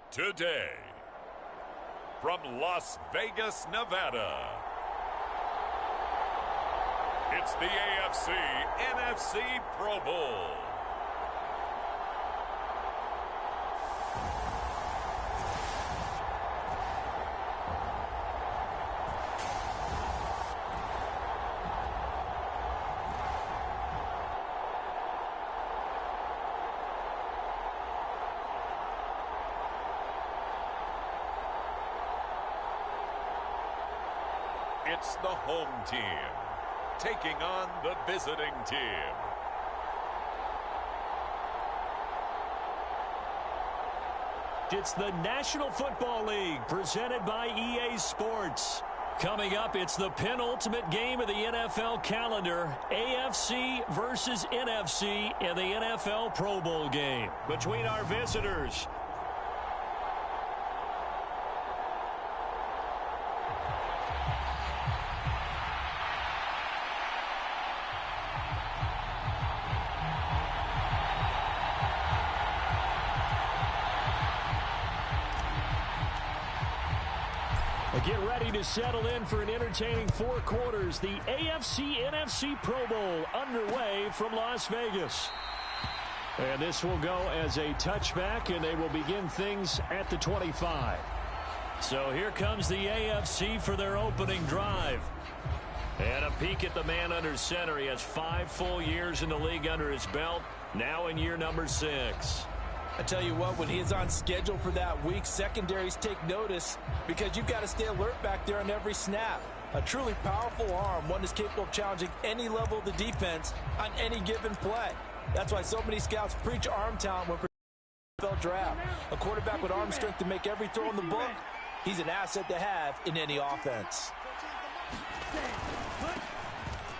Today, from Las Vegas, Nevada, it's the AFC-NFC Pro Bowl. It's the home team taking on the visiting team. It's the National Football League presented by EA Sports. Coming up, it's the penultimate game of the NFL calendar, AFC versus NFC in the NFL Pro Bowl game between our visitors. Get ready to settle in for an entertaining 4 quarters. The AFC-NFC Pro Bowl underway from Las Vegas. And this will go as a touchback, and they will begin things at the 25. So here comes the AFC for their opening drive. And a peek at the man under center. He has 5 full years in the league under his belt, now in year number 6. I tell you what, when he is on schedule for that week, secondaries take notice because you've got to stay alert back there on every snap. A truly powerful arm, one that's capable of challenging any level of the defense on any given play. That's why so many scouts preach arm talent when NFL draft. A quarterback with arm strength to make every throw in the book, he's an asset to have in any offense.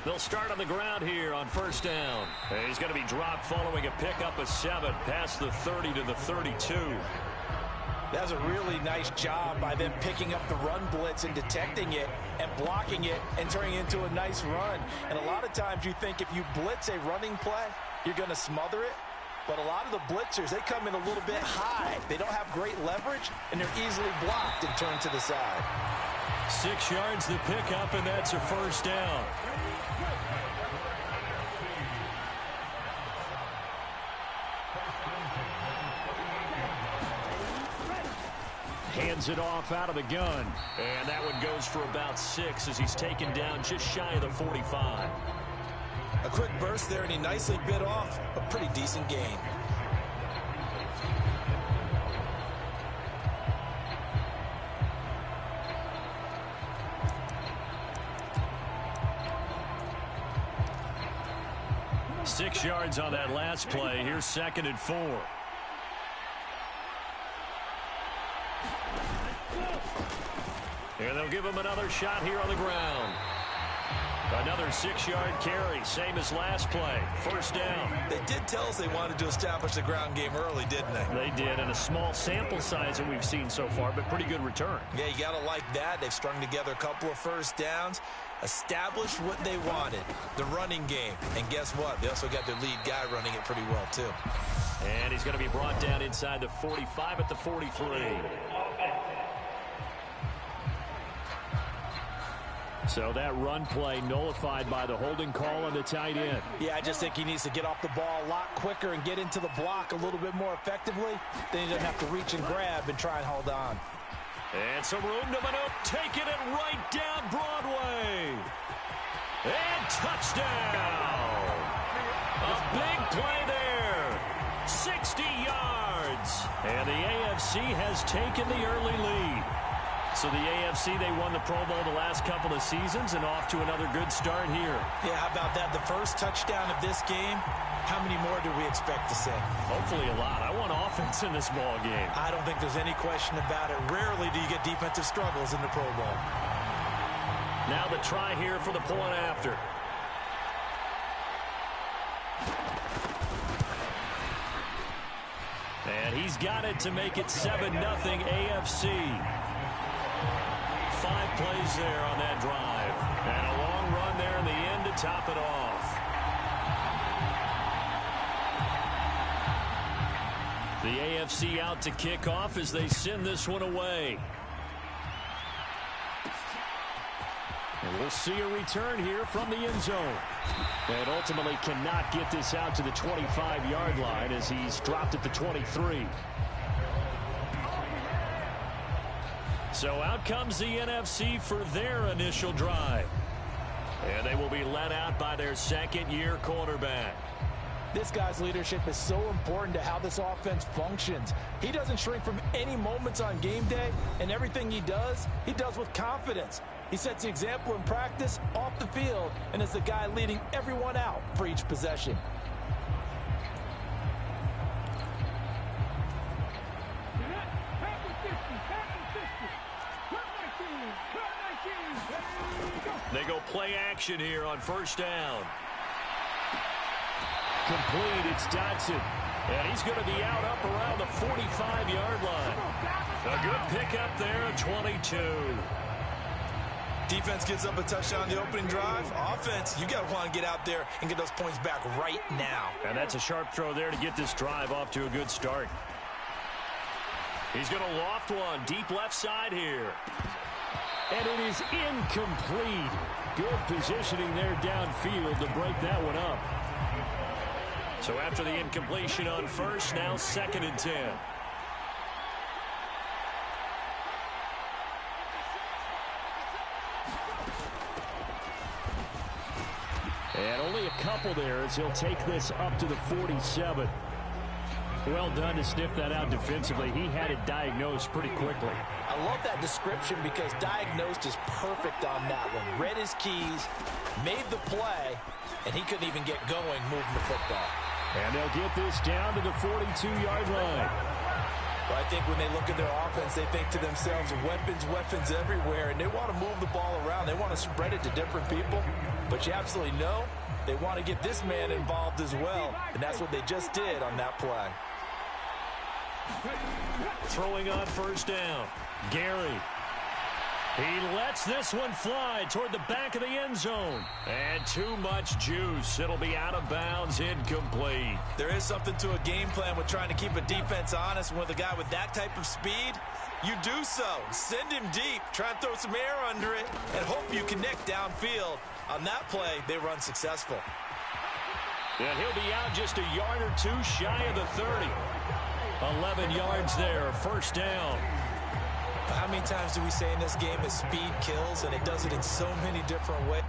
They'll start on the ground here on first down. And he's going to be dropped following a pickup of 7 past the 30 to the 32. That's a really nice job by them picking up the run blitz and detecting it and blocking it and turning it into a nice run. And a lot of times you think if you blitz a running play, you're going to smother it. But a lot of the blitzers, they come in a little bit high. They don't have great leverage, and they're easily blocked and turned to the side. 6 yards the pickup, and that's a first down. Hands it off out of the gun. And that one goes for about 6 as he's taken down just shy of the 45. A quick burst there, and he nicely bit off a pretty decent gain. Six yards on that last play. Here's 2nd and 4. And they'll give him another shot here on the ground. Another 6-yard carry, same as last play. First down. They did tell us they wanted to establish the ground game early, didn't they? They did, and a small sample size that we've seen so far, but pretty good return. Yeah, you got to like that. They've strung together a couple of first downs, established what they wanted, the running game. And guess what? They also got their lead guy running it pretty well, too. And he's going to be brought down inside the 45 at the 43. So that run play nullified by the holding call on the tight end. Yeah, I just think he needs to get off the ball a lot quicker and get into the block a little bit more effectively. Then he doesn't have to reach and grab and try and hold on. And some room to maneuver, taking it right down Broadway. And touchdown. A big play there. 60 yards. And the AFC has taken the early lead. So the AFC, they won the Pro Bowl the last couple of seasons and off to another good start here. Yeah, how about that? The first touchdown of this game, how many more do we expect to see? Hopefully a lot. I want offense in this ball game. I don't think there's any question about it. Rarely do you get defensive struggles in the Pro Bowl. Now the try here for the point after. And he's got it to make it 7-0 AFC. 5 plays there on that drive. And a long run there in the end to top it off. The AFC out to kick off as they send this one away. And we'll see a return here from the end zone. And ultimately cannot get this out to the 25-yard line as he's dropped at the 23. So out comes the NFC for their initial drive. And they will be led out by their second-year quarterback. This guy's leadership is so important to how this offense functions. He doesn't shrink from any moments on game day, and everything he does with confidence. He sets the example in practice, off the field, and is the guy leading everyone out for each possession. They go play action here on first down. Complete, it's Dodson. And he's going to be out up around the 45-yard line. A good pickup there at 22. Defense gives up a touchdown on the opening drive. Offense, you got to want to get out there and get those points back right now. And that's a sharp throw there to get this drive off to a good start. He's going to loft one deep left side here. And it is incomplete. Good positioning there downfield to break that one up. So after the incompletion on first, now 2nd and 10. And only a couple there as he'll take this up to the 47. Well done to sniff that out defensively. He had it diagnosed pretty quickly. I love that description because diagnosed is perfect on that one. Read his keys, made the play, and he couldn't even get going moving the football. And they'll get this down to the 42-yard line. Well, I think when they look at their offense, they think to themselves, weapons everywhere, and they want to move the ball around. They want to spread it to different people. But you absolutely know they want to get this man involved as well, and that's what they just did on that play. Throwing on first down. Gary. He lets this one fly toward the back of the end zone. And too much juice. It'll be out of bounds, incomplete. There is something to a game plan with trying to keep a defense honest. With a guy with that type of speed, you do so. Send him deep. Try and throw some air under it and hope you connect downfield. On that play, they run successful. And he'll be out just a yard or two shy of the 30. 11 yards there, first down. How many times do we say in this game that speed kills, and it does it in so many different ways?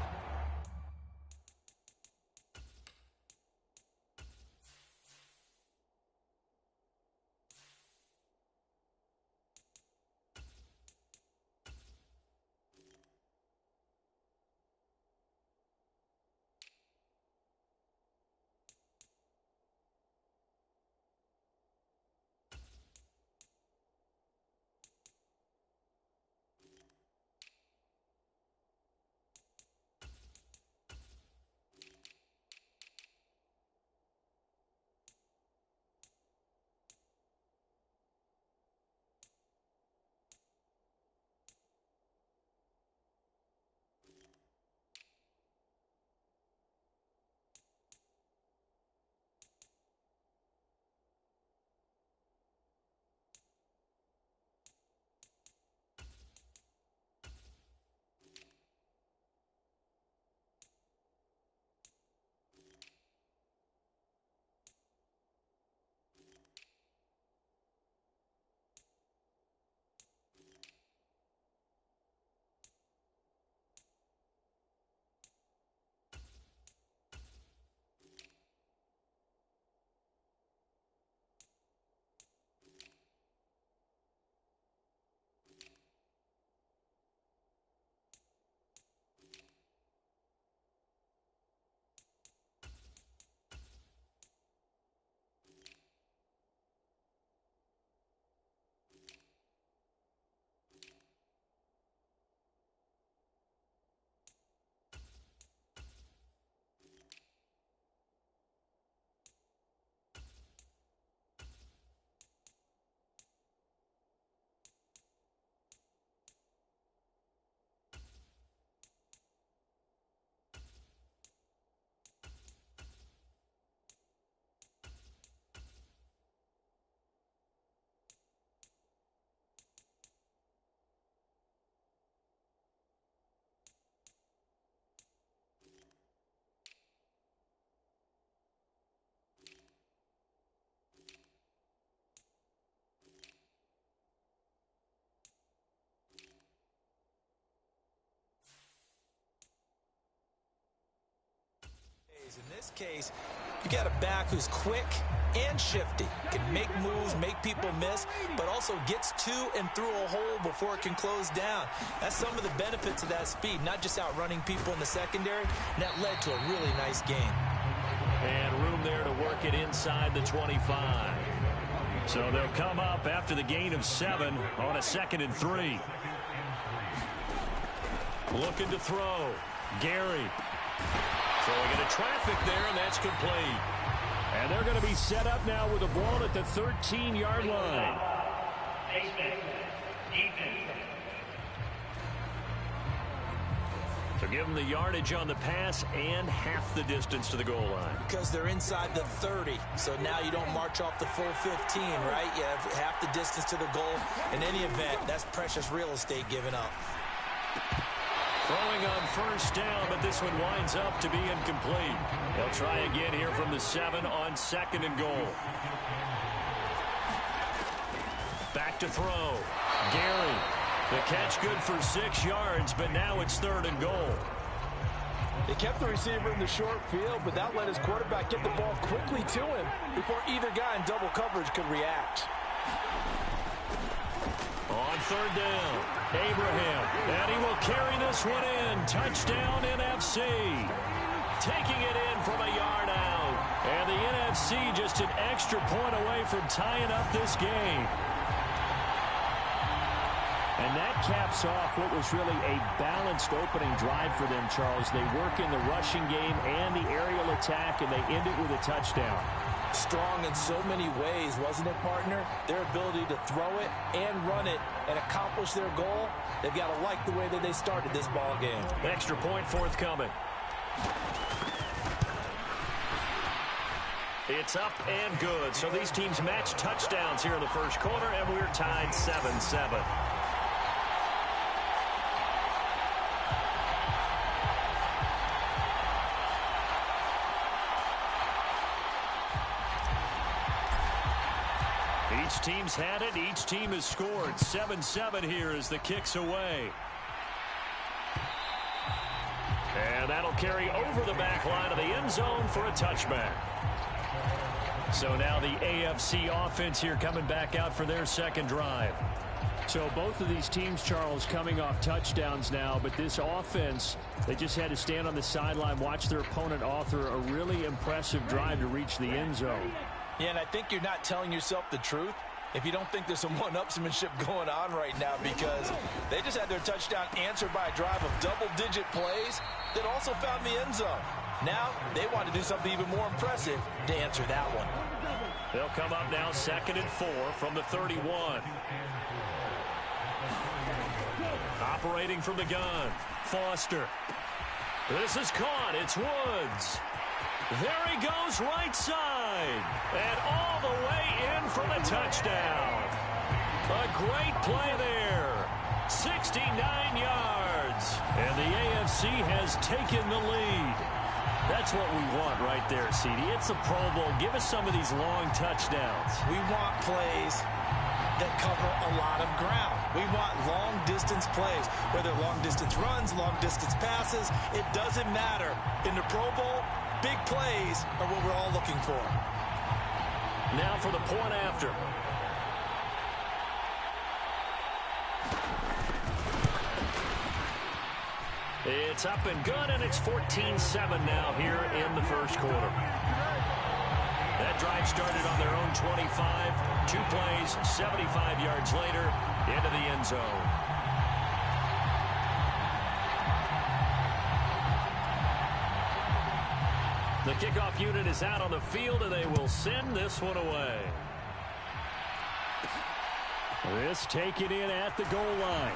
In this case, you got a back who's quick and shifty. Can make moves, make people miss, but also gets to and through a hole before it can close down. That's some of the benefits of that speed, not just outrunning people in the secondary, and that led to a really nice game. And room there to work it inside the 25. So they'll come up after the gain of 7 on a 2nd and 3. Looking to throw. Gary. Throwing into traffic there, and that's complete. And they're going to be set up now with a ball at the 13-yard line. So give them the yardage on the pass and half the distance to the goal line. Because they're inside the 30, so now you don't march off the full 15, right? You have half the distance to the goal. In any event, that's precious real estate given up. Throwing on first down, but this one winds up to be incomplete. They'll try again here from the 7 on 2nd and goal. Back to throw. Gary. The catch good for 6 yards, but now it's 3rd and goal. They kept the receiver in the short field, but that let his quarterback get the ball quickly to him before either guy in double coverage could react. On 3rd down, Abraham, and he will carry this one in. Touchdown, NFC. Taking it in from a yard out. And the NFC just an extra point away from tying up this game. And that caps off what was really a balanced opening drive for them, Charles. They work in the rushing game and the aerial attack, and they end it with a touchdown. Strong in so many ways, wasn't it, partner? Their ability to throw it and run it and accomplish their goal, they've got to like the way that they started this ball game. Extra point forthcoming. It's up and good. So these teams match touchdowns here in the first quarter, and we're tied 7-7. Each team's had it. Each team has scored. 7-7 here as the kick's away. And that'll carry over the back line of the end zone for a touchback. So now the AFC offense here coming back out for their second drive. So both of these teams, Charles, coming off touchdowns now, but this offense, they just had to stand on the sideline, watch their opponent author a really impressive drive to reach the end zone. Yeah, and I think you're not telling yourself the truth if you don't think there's some one-upsmanship going on right now, because they just had their touchdown answered by a drive of double-digit plays that also found the end zone. Now they want to do something even more impressive to answer that one. They'll come up now 2nd and 4 from the 31. Operating from the gun, Foster. This is caught. It's Woods. There he goes right side. And all the way in for the touchdown. A great play there. 69 yards. And the AFC has taken the lead. That's what we want right there, CD. It's a Pro Bowl. Give us some of these long touchdowns. We want plays that cover a lot of ground. We want long-distance plays, whether long-distance runs, long-distance passes. It doesn't matter. In the Pro Bowl, big plays are what we're all looking for. Now for the point after. It's up and good, and it's 14-7 now here in the first quarter. That drive started on their own 25. 2 plays, 75 yards later, into the end zone. The kickoff unit is out on the field, and they will send this one away. This taken in at the goal line.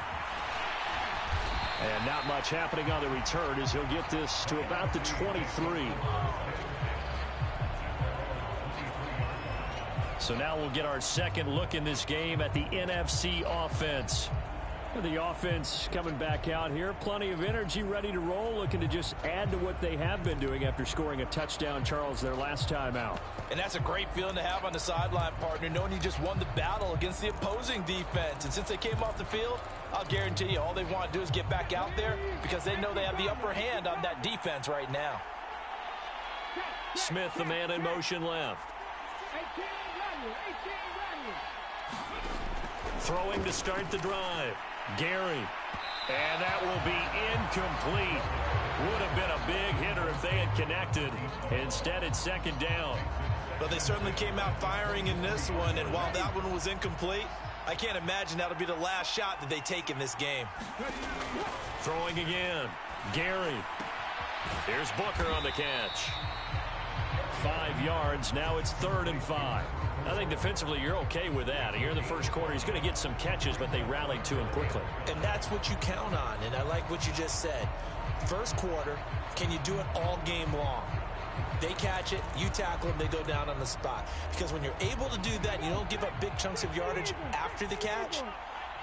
And not much happening on the return as he'll get this to about the 23. So now we'll get our second look in this game at the NFC offense. The offense coming back out here. Plenty of energy, ready to roll, looking to just add to what they have been doing after scoring a touchdown, Charles, their last time out. And that's a great feeling to have on the sideline, partner, knowing you just won the battle against the opposing defense. And since they came off the field, I'll guarantee you all they want to do is get back out there because they know they have the upper hand on that defense right now. Smith, the man in motion left. Throwing to start the drive. Gary. And that will be incomplete. Would have been a big hitter if they had connected. Instead, it's second down. But they certainly came out firing in this one, and while that one was incomplete, I can't imagine that'll be the last shot that they take in this game. Throwing again. Gary. Here's Booker on the catch. 5 yards. Now it's 3rd and 5. I think defensively you're okay with that. Here in the first quarter, he's going to get some catches, but they rallied to him quickly. And that's what you count on, and I like what you just said. First quarter, can you do it all game long? They catch it, you tackle them, they go down on the spot. Because when you're able to do that, you don't give up big chunks of yardage after the catch.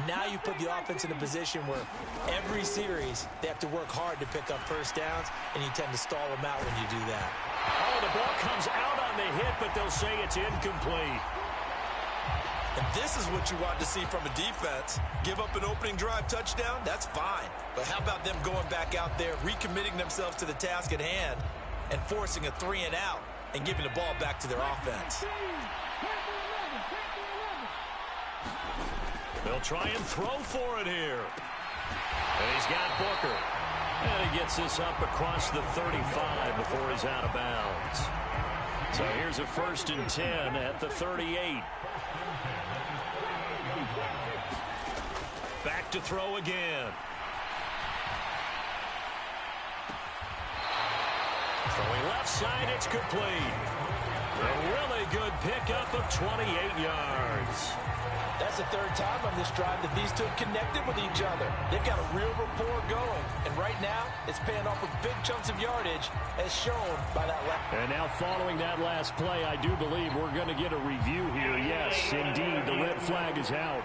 Now you put the offense in a position where every series they have to work hard to pick up first downs, and you tend to stall them out when you do that. Oh, the ball comes out on the hit, but they'll say it's incomplete. And this is what you want to see from a defense. Give up an opening drive touchdown, that's fine. But how about them going back out there, recommitting themselves to the task at hand, and forcing a 3 and out and giving the ball back to their offense. They'll try and throw for it here. And he's got Booker. And he gets this up across the 35 before he's out of bounds. So here's a 1st and 10 at the 38. Back to throw again. Throwing left side, it's complete. A really good pickup of 28 yards. That's the 3rd time on this drive that these two have connected with each other. They've got a real rapport going. And right now, it's paying off with big chunks of yardage, as shown by that last. And now following that last play, I do believe we're going to get a review here. Yes, indeed, the red flag is out.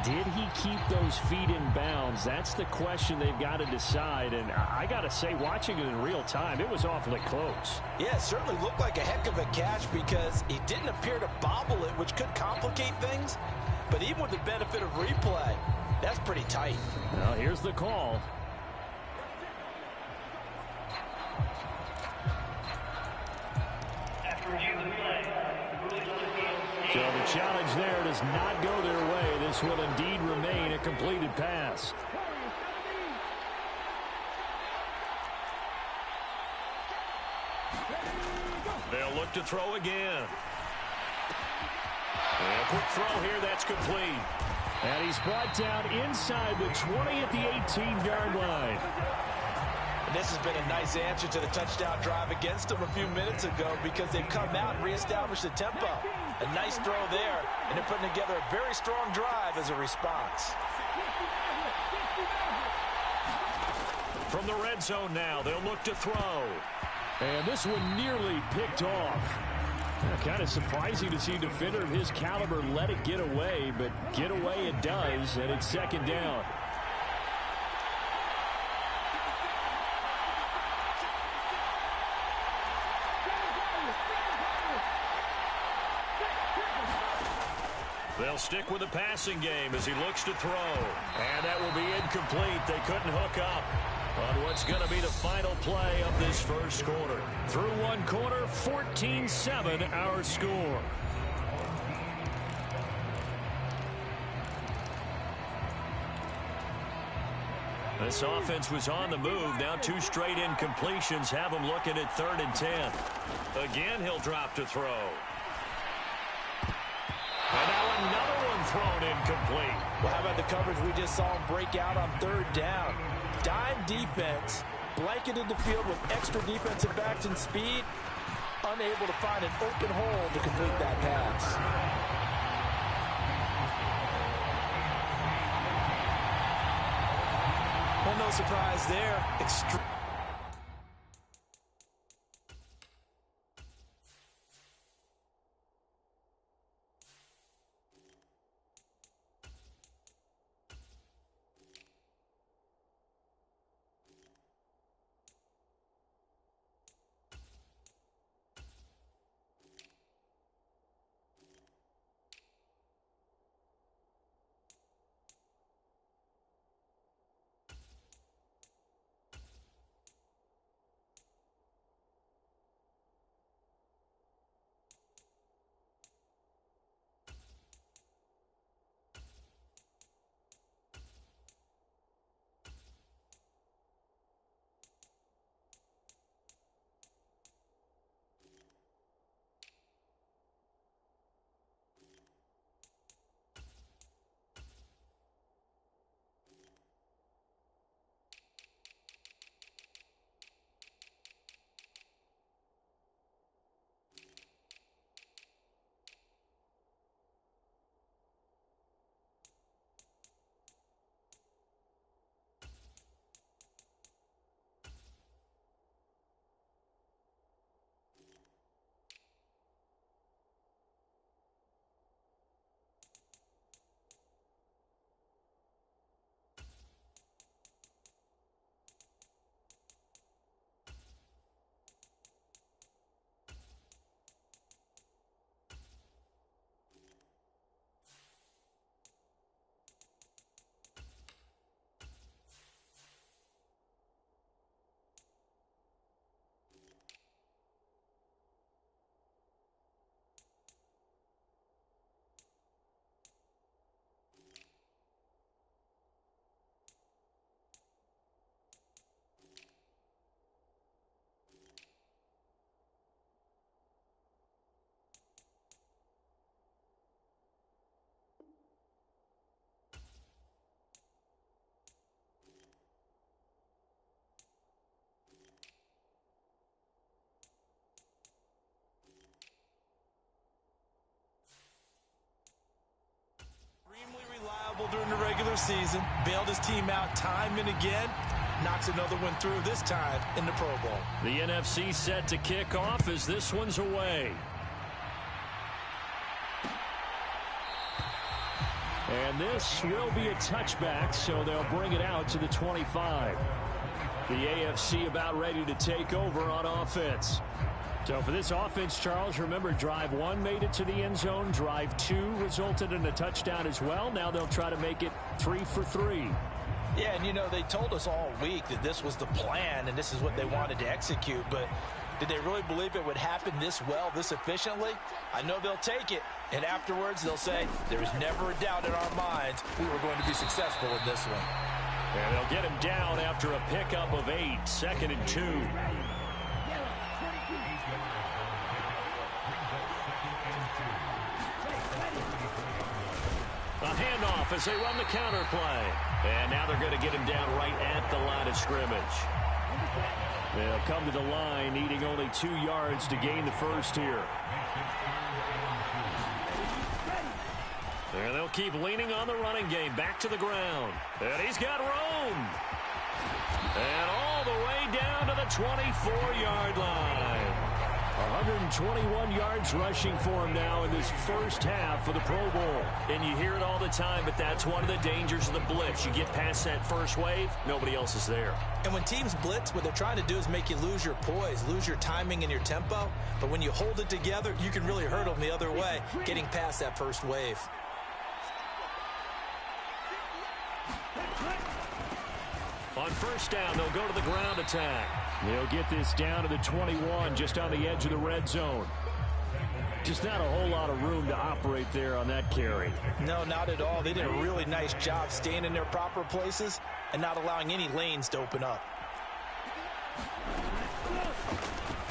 Did he keep those feet in bounds? That's the question they've got to decide. And I got to say, watching it in real time, it was awfully close. Yeah, it certainly looked like a heck of a catch because he didn't appear to bobble it, which could complicate things. But even with the benefit of replay, that's pretty tight. Now, here's the call. So the challenge there does not go their way. This will indeed remain a completed pass. They'll look to throw again. And a quick throw here, that's complete. And he's brought down inside the 20 at the 18-yard line. And this has been a nice answer to the touchdown drive against them a few minutes ago because they've come out and reestablished the tempo. A nice throw there, and they're putting together a very strong drive as a response. From the red zone now, they'll look to throw. And this one nearly picked off. Kind of surprising to see a defender of his caliber let it get away, but get away it does, and it's second down. They'll stick with the passing game as he looks to throw. And that will be incomplete. They couldn't hook up on what's going to be the final play of this first quarter. Through one quarter, 14-7 our score. This offense was on the move. Now 2 straight incompletions have him looking at 3rd and 10. Again, he'll drop to throw. And now another one thrown incomplete. Well, how about the coverage we just saw him break out on 3rd down? Dime defense, blanketed the field with extra defensive backs and speed, unable to find an open hole to complete that pass. Well, no surprise there. season, bailed his team out time and again, knocks another one through, this time in the Pro Bowl. The NFC set to kick off as this one's away. And this will be a touchback, so they'll bring it out to the 25. The AFC about ready to take over on offense. So for this offense, Charles, remember, drive 1 made it to the end zone. Drive 2 resulted in a touchdown as well. Now they'll try to make it 3 for 3. Yeah, and you know, they told us all week that this was the plan and this is what they wanted to execute, but did they really believe it would happen this well, this efficiently? I know they'll take it, and afterwards they'll say, there was never a doubt in our minds we were going to be successful in this one. And they'll get him down after a pickup of 8, 2nd and 2. A handoff as they run the counter play. And now they're going to get him down right at the line of scrimmage. They'll come to the line, needing only 2 yards to gain the first here. And they'll keep leaning on the running game. Back to the ground. And he's got room. And all the way down to the 24-yard line. 121 yards rushing for him now in this first half of the Pro Bowl. And you hear it all the time, but that's one of the dangers of the blitz. You get past that first wave, nobody else is there. And when teams blitz, what they're trying to do is make you lose your poise, lose your timing and your tempo. But when you hold it together, you can really hurt them the other way, getting past that first wave. On first down, they'll go to the ground attack. They'll get this down to the 21, just on the edge of the red zone. Just not a whole lot of room to operate there on that carry. No, not at all. They did a really nice job staying in their proper places and not allowing any lanes to open up.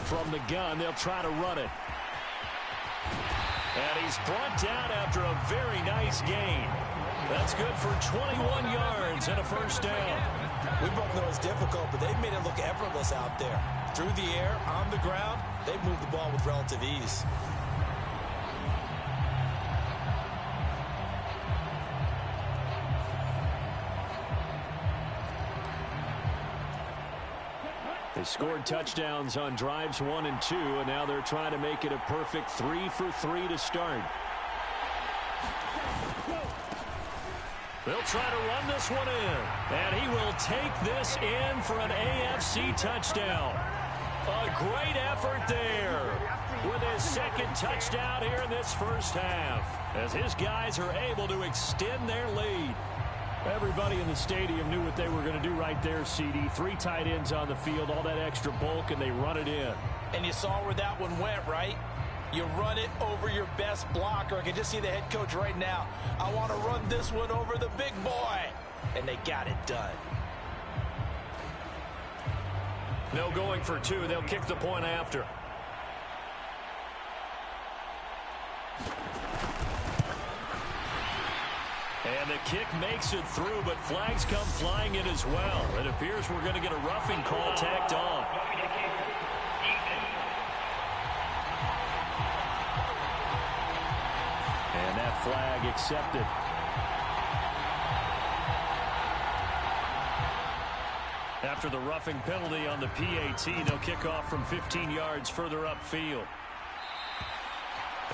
From the gun, they'll try to run it. And he's brought down after a very nice gain. That's good for 21 yards and a first down. We both know it's difficult, but they've made it look effortless out there. Through the air, on the ground, they've moved the ball with relative ease. They scored touchdowns on drives 1 and 2, and now they're trying to make it a perfect 3 for 3 to start. They'll try to run this one in, and he will take this in for an AFC touchdown. A great effort there with his second touchdown here in this first half, as his guys are able to extend their lead. Everybody in the stadium knew what they were going to do right there, CD. 3 tight ends on the field, all that extra bulk, and they run it in. And you saw where that one went, right? You run it over your best blocker. I can just see the head coach right now. I want to run this one over the big boy. And they got it done. No going for 2. They'll kick the point after. And the kick makes it through, but flags come flying in as well. It appears we're going to get a roughing call tacked on. And that flag accepted. After the roughing penalty on the PAT, they'll kick off from 15 yards further upfield.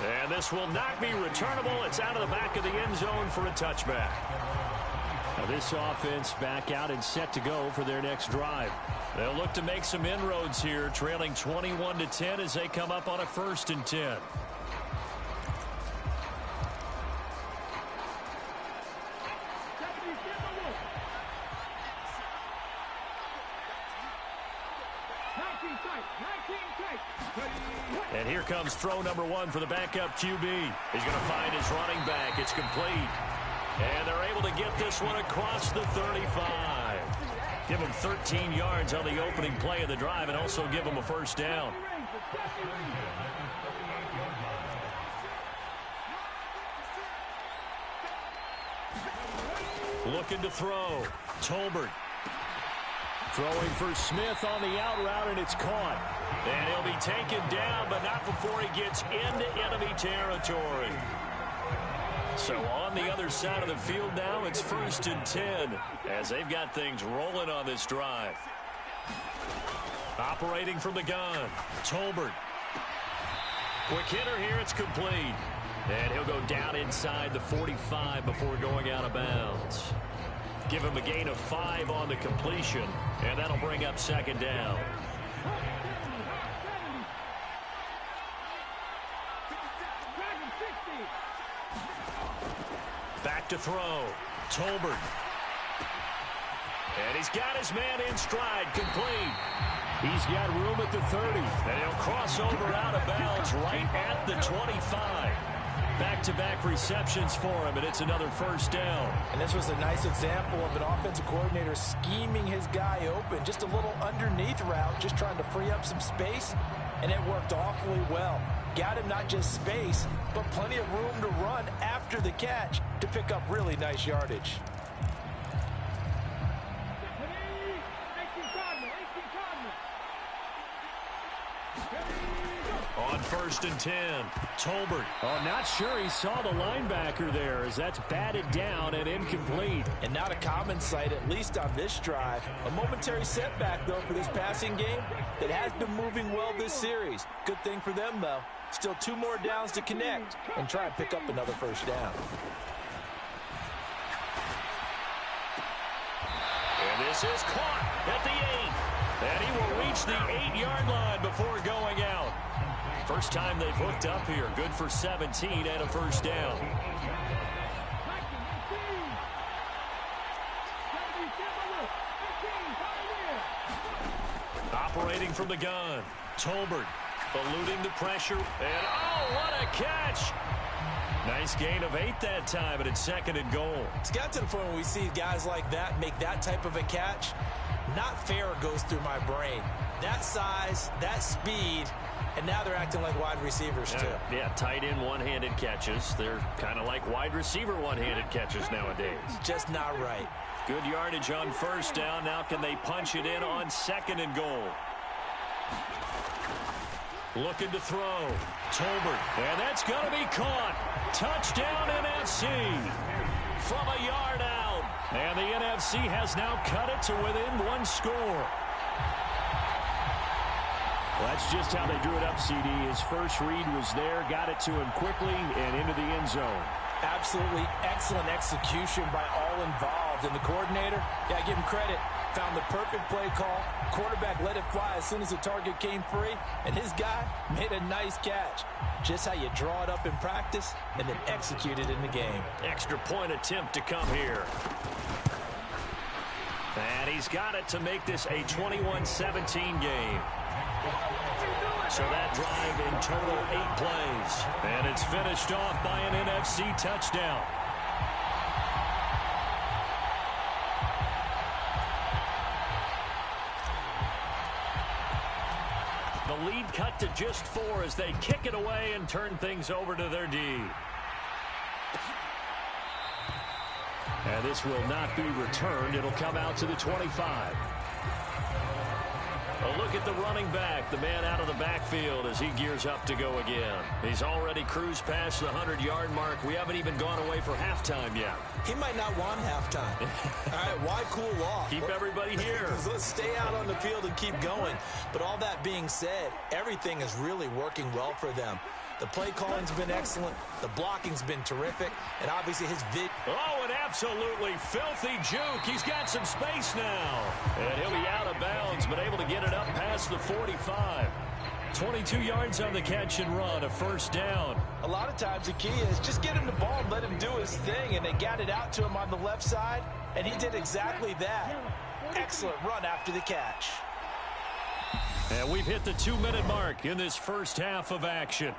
And this will not be returnable. It's out of the back of the end zone for a touchback. Now this offense back out and set to go for their next drive. They'll look to make some inroads here, trailing 21-10 as they come up on a 1st and 10. And here comes throw number 1 for the backup QB. He's going to find his running back. It's complete. And they're able to get this one across the 35. Give him 13 yards on the opening play of the drive and also give him a first down. Looking to throw. Tolbert. Throwing for Smith on the out route, and it's caught. And he'll be taken down, but not before he gets into enemy territory. So on the other side of the field now, it's 1st and 10 as they've got things rolling on this drive. Operating from the gun, Tolbert. Quick hitter here, it's complete. And he'll go down inside the 45 before going out of bounds. Give him a gain of 5 on the completion, and that'll bring up 2nd down. Back to throw, Tolbert. And he's got his man in stride, complete. He's got room at the 30, and he'll cross over out of bounds right at the 25. Back-to-back receptions for him, and it's another 1st down. And this was a nice example of an offensive coordinator scheming his guy open. Just a little underneath route, just trying to free up some space, and it worked awfully well. Got him not just space, but plenty of room to run after the catch to pick up really nice yardage. On 1st and 10, Tolbert. Oh, not sure he saw the linebacker there as that's batted down and incomplete. And not a common sight, at least on this drive. A momentary setback, though, for this passing game that has been moving well this series. Good thing for them, though. Still 2 more downs to connect and try and pick up another 1st down. And this is caught at the 8. And he will reach the 8-yard line before going out. First time they've hooked up here. Good for 17 and a 1st down. Operating from the gun, Tolbert eluding the pressure. And oh, what a catch! Nice gain of 8 that time, and it's 2nd and goal. It's got to the point where we see guys like that make that type of a catch. Not fair goes through my brain. That size, that speed, and now they're acting like wide receivers too. Yeah, tight end one-handed catches. They're kind of like wide receiver one-handed catches nowadays. Just not right. Good yardage on 1st down. Now can they punch it in on 2nd and goal? Looking to throw. Tolbert. And that's going to be caught. Touchdown NFC. From a yard out. And the NFC has now cut it to within 1 score. Well, that's just how they drew it up, CD. His first read was there, got it to him quickly, and into the end zone. Absolutely excellent execution by all involved. And the coordinator, yeah, give him credit, found the perfect play call. Quarterback let it fly as soon as the target came free, and his guy made a nice catch. Just how you draw it up in practice and then execute it in the game. Extra point attempt to come here. And he's got it to make this a 21-17 game. So that drive in total 8 plays. And it's finished off by an NFC touchdown. The lead cut to just 4 as they kick it away and turn things over to their D. And this will not be returned. It'll come out to the 25. A look at the running back, the man out of the backfield as he gears up to go again. He's already cruised past the 100-yard mark. We haven't even gone away for halftime yet. He might not want halftime. All right, why cool off? Keep everybody here. Let's stay out on the field and keep going. But all that being said, everything is really working well for them. The play calling's been excellent. The blocking's been terrific. And obviously his Oh, an absolutely filthy juke. He's got some space now. And he'll be out of bounds, but able to get it up past the 45. 22 yards on the catch and run, a 1st down. A lot of times the key is just get him the ball and let him do his thing. And they got it out to him on the left side, and he did exactly that. Excellent run after the catch. And we've hit the 2-minute mark in this first half of action.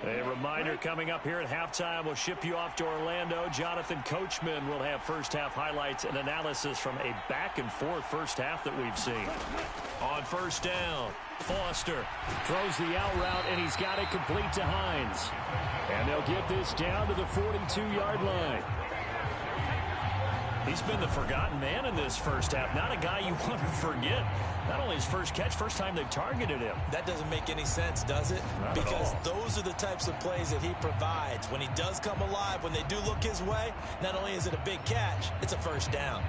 A reminder coming up here at halftime, we'll ship you off to Orlando. Jonathan Coachman will have first-half highlights and analysis from a back-and-forth first half that we've seen. On 1st down, Foster throws the out route, and he's got it complete to Hines. And they'll get this down to the 42-yard line. He's been the forgotten man in this first half. Not a guy you want to forget. Not only his first catch, first time they've targeted him. That doesn't make any sense, does it? Not because those are the types of plays that he provides. When he does come alive, when they do look his way, not only is it a big catch, it's a first down.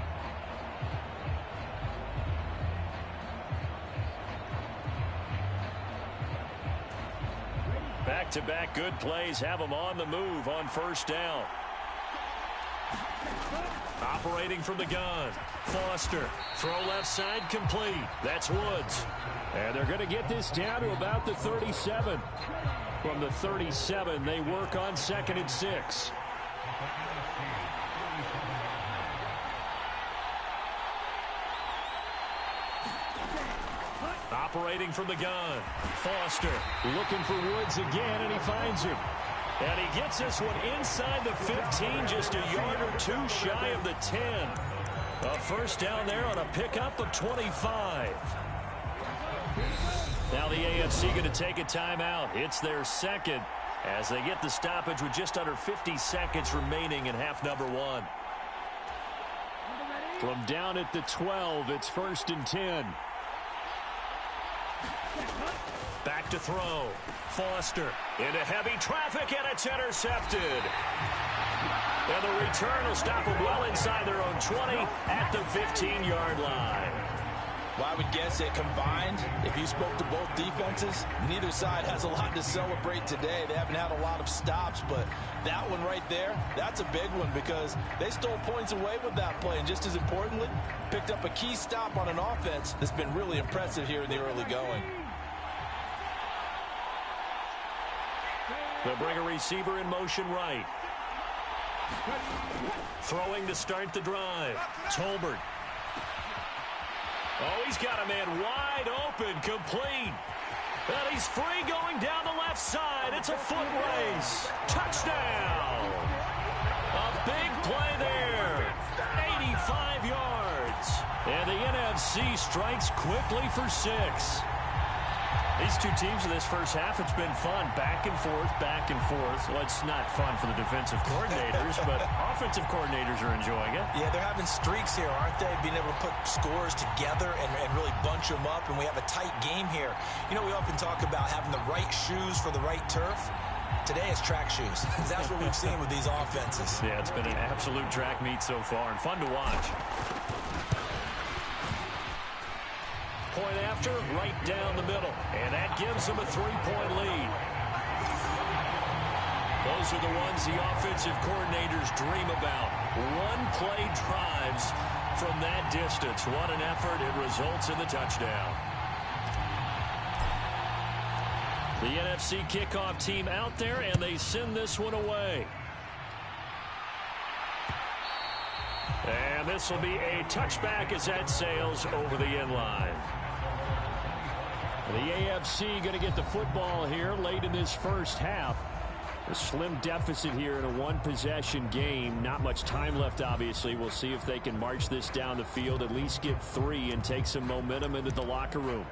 Back-to-back good plays have him on the move on first down. Operating from the gun. Foster. Throw left side complete. That's Woods. And they're going to get this down to about the 37. From the 37, they work on 2nd and 6. Operating from the gun. Foster looking for Woods again, and he finds him. And he gets this one inside the 15, just a yard or two shy of the 10. A first down there on a pickup of 25. Now the AFC going to take a timeout. It's their second as they get the stoppage with just under 50 seconds remaining in half number 1. From down at the 12, it's 1st and 10. Back to throw. Foster into heavy traffic, and it's intercepted. And the return will stop them well inside their own 20 at the 15-yard line. Well, I would guess that combined, if you spoke to both defenses, neither side has a lot to celebrate today. They haven't had a lot of stops, but that one right there, that's a big one because they stole points away with that play. And just as importantly, picked up a key stop on an offense that's been really impressive here in the early going. They'll bring a receiver in motion right. Throwing to start the drive. Tolbert. Oh, he's got a man wide open, complete. And he's free going down the left side. It's a foot race. Touchdown. A big play there. 85 yards. And the NFC strikes quickly for 6. These two teams in this first half, it's been fun. Back and forth, back and forth. Well, it's not fun for the defensive coordinators, but offensive coordinators are enjoying it. Yeah, they're having streaks here, aren't they? Being able to put scores together and really bunch them up, and we have a tight game here. You know, we often talk about having the right shoes for the right turf. Today it's track shoes. That's what we've seen with these offenses. Yeah, it's been an absolute track meet so far, and fun to watch. Point after, right down the middle. And that gives them a 3-point lead. Those are the ones the offensive coordinators dream about. One-play drives from that distance. What an effort. It results in the touchdown. The NFC kickoff team out there, and they send this one away. And this will be a touchback as that sails over the end line. The AFC going to get the football here late in this first half. A slim deficit here in a one-possession game. Not much time left, obviously. We'll see if they can march this down the field, at least get 3, and take some momentum into the locker room.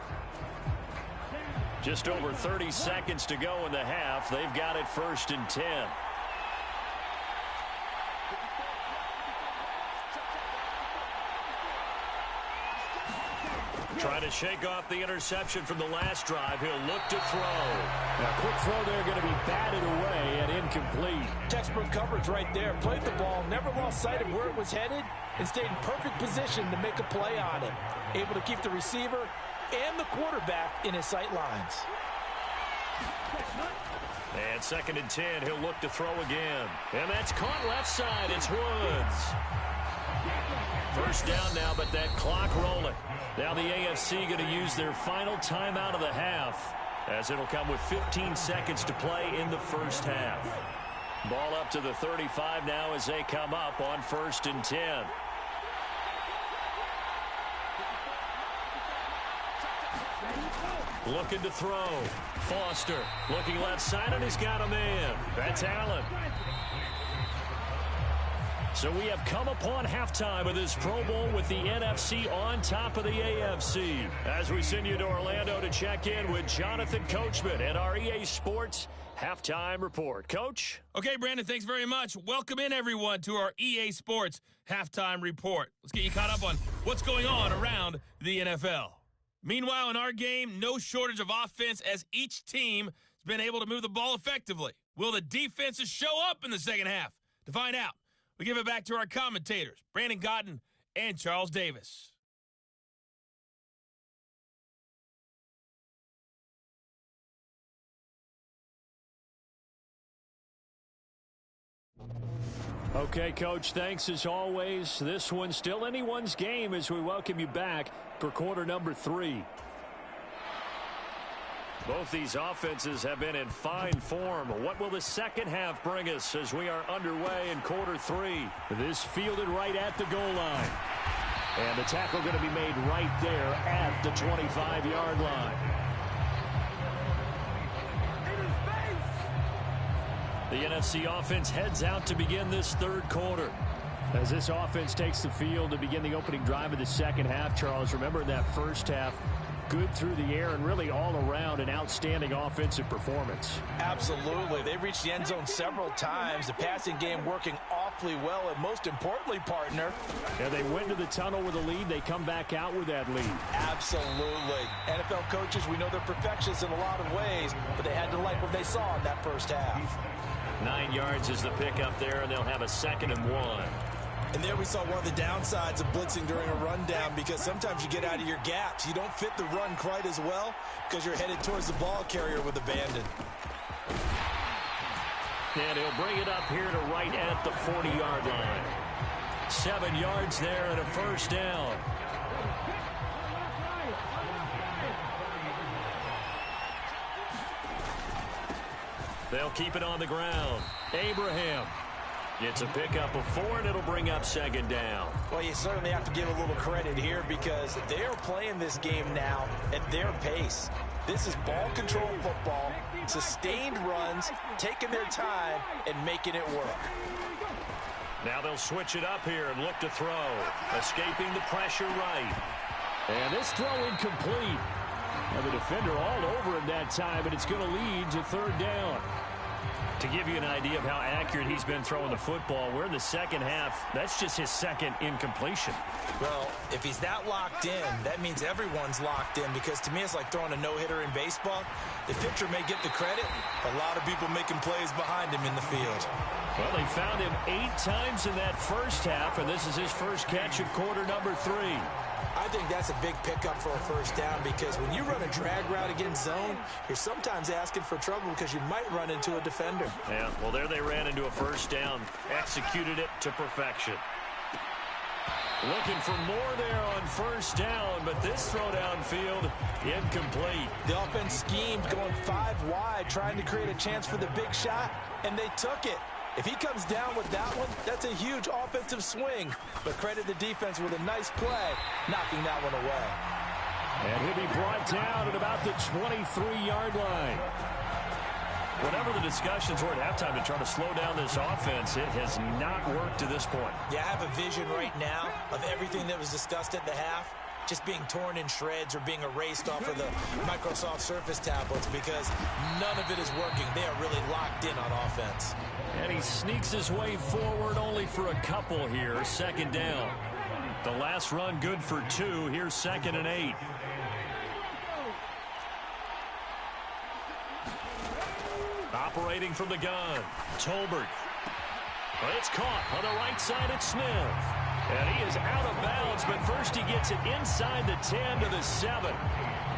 Just over 30 seconds to go in the half. They've got it 1st and 10. Trying to shake off the interception from the last drive. He'll look to throw. Now, quick throw there, going to be batted away and incomplete. Textbook coverage right there. Played the ball, never lost sight of where it was headed, and stayed in perfect position to make a play on it. Able to keep the receiver and the quarterback in his sight lines. And 2nd and 10, he'll look to throw again. And that's caught left side. It's Woods. First down now, but that clock rolling. Now the AFC going to use their final timeout of the half, as it'll come with 15 seconds to play in the first half. Ball up to the 35 now as they come up on 1st and 10. Looking to throw. Foster looking left side, and he's got a man. That's Allen. So we have come upon halftime of this Pro Bowl with the NFC on top of the AFC. As we send you to Orlando to check in with Jonathan Coachman and our EA Sports Halftime Report. Coach? Okay, Brandon, thanks very much. Welcome in, everyone, to our EA Sports Halftime Report. Let's get you caught up on what's going on around the NFL. Meanwhile, in our game, no shortage of offense as each team has been able to move the ball effectively. Will the defenses show up in the second half? To find out, we give it back to our commentators, Brandon Cotton and Charles Davis. Okay, Coach, thanks as always. This one's still anyone's game as we welcome you back for quarter number 3. Both these offenses have been in fine form. What will the second half bring us as we are underway in quarter 3? This fielded right at the goal line. And the tackle going to be made right there at the 25-yard line. The NFC offense heads out to begin this third quarter. As this offense takes the field to begin the opening drive of the second half, Charles, remember that first half, good through the air and really all around an outstanding offensive performance. Absolutely. They reached the end zone several times. The passing game working awfully well, and most importantly, partner. And they went to the tunnel with a lead. They come back out with that lead. Absolutely. NFL coaches, we know they're perfectionists in a lot of ways, but they had to like what they saw in that first half. 9 yards is the pickup there, and they'll have a 2nd and 1. And there we saw one of the downsides of blitzing during a rundown, because sometimes you get out of your gaps. You don't fit the run quite as well because you're headed towards the ball carrier with abandon. And he'll bring it up here to right at the 40-yard line. 7 yards there and a first down. They'll keep it on the ground. Abraham. It's a pickup of 4, and it'll bring up 2nd down. Well, you certainly have to give a little credit here because they are playing this game now at their pace. This is ball control football, sustained runs, taking their time, and making it work. Now they'll switch it up here and look to throw. Escaping the pressure right. And this throw incomplete. And the defender all over him that time, and it's going to lead to 3rd down. To give you an idea of how accurate he's been throwing the football, we're in the second half. That's just his 2nd incompletion. Well, if he's that locked in, that means everyone's locked in, because to me it's like throwing a no-hitter in baseball. The pitcher may get the credit, a lot of people making plays behind him in the field. Well, they found him 8 times in that first half, and this is his first catch of quarter number 3. I think that's a big pickup for a first down, because when you run a drag route against zone, you're sometimes asking for trouble because you might run into a defender. Yeah, well, there they ran into a first down, executed it to perfection. Looking for more there on first down, but this throw downfield, incomplete. The offense schemed, going 5 wide, trying to create a chance for the big shot, and they took it. If he comes down with that one, that's a huge offensive swing. But credit the defense with a nice play, knocking that one away. And he'll be brought down at about the 23-yard line. Whatever the discussions were at halftime to try to slow down this offense, it has not worked to this point. Yeah, I have a vision right now of everything that was discussed at the half just being torn in shreds or being erased off of the Microsoft Surface tablets, because none of it is working. They are really locked in on offense. And he sneaks his way forward only for a couple here. 2nd down. The last run good for 2. Here's 2nd and 8. Operating from the gun, Tolbert. But it's caught on the right side at Smith. And he is out of bounds, but first he gets it inside the 10 to the 7.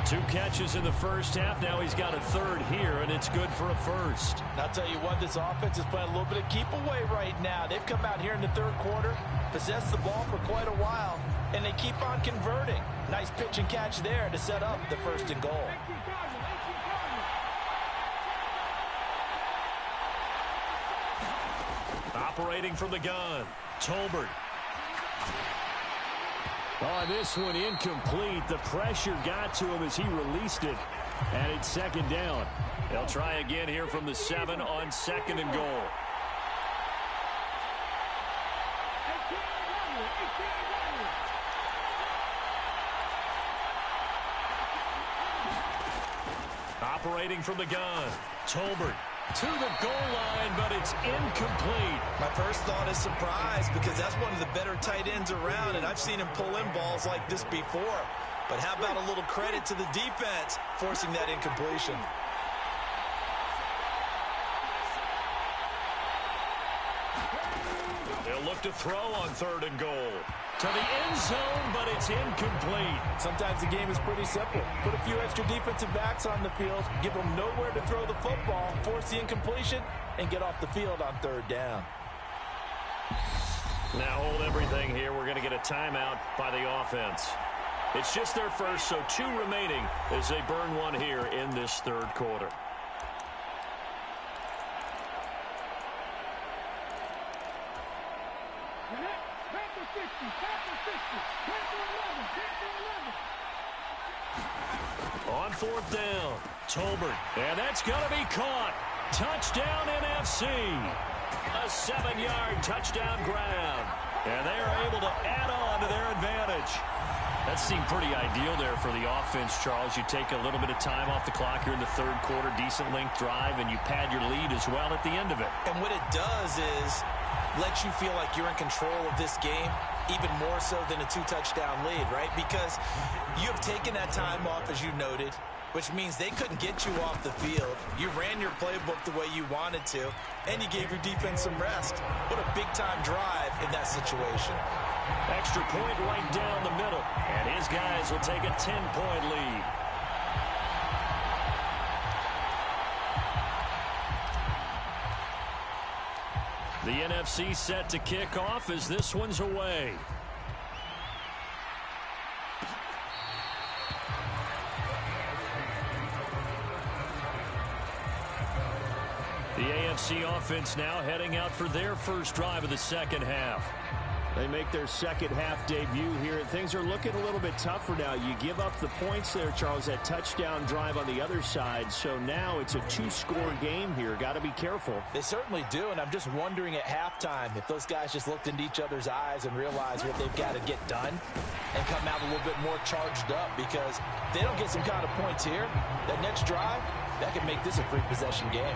2 catches in the first half. Now he's got a 3rd here, and it's good for a 1st. And I'll tell you what, this offense is playing a little bit of keep away right now. They've come out here in the 3rd quarter, possessed the ball for quite a while, and they keep on converting. Nice pitch and catch there to set up the 1st and goal. Operating from the gun, Tolbert. Oh, this one incomplete. The pressure got to him as he released it. And it's 2nd down. They'll try again here from the 7 on 2nd and goal. Operating from the gun, Tolbert to the goal line, but it's incomplete. My first thought is surprise because that's one of the better tight ends around, and I've seen him pull in balls like this before. But how about a little credit to the defense forcing that incompletion? They'll look to throw on 3rd and goal. To the end zone, but it's incomplete. Sometimes the game is pretty simple. Put a few extra defensive backs on the field, give them nowhere to throw the football, force the incompletion, and get off the field on 3rd down. Now hold everything here. We're going to get a timeout by the offense. It's just their first, so 2 remaining as they burn one here in this 3rd quarter. On 4th down, Tolbert, and that's going to be caught. Touchdown NFC. A 7-yard touchdown grab, and they are able to add on to their advantage. That seemed pretty ideal there for the offense, Charles. You take a little bit of time off the clock here in the 3rd quarter, decent length drive, and you pad your lead as well at the end of it. And what it does is let you feel like you're in control of this game, even more so than a 2-touchdown lead, right? Because you have taken that time off, as you noted, which means they couldn't get you off the field. You ran your playbook the way you wanted to, and you gave your defense some rest. What a big-time drive in that situation. Extra point right down the middle, and his guys will take a 10-point lead. The NFC set to kick off as this one's away. The AFC offense now heading out for their first drive of the 2nd half. They make their 2nd half debut here. Things are looking a little bit tougher now. You give up the points there, Charles, that touchdown drive on the other side. So now it's a 2-score game here. Got to be careful. They certainly do, and I'm just wondering at halftime if those guys just looked into each other's eyes and realized what they've got to get done and come out a little bit more charged up, because if they don't get some kind of points here, that next drive, that could make this a 3-possession game.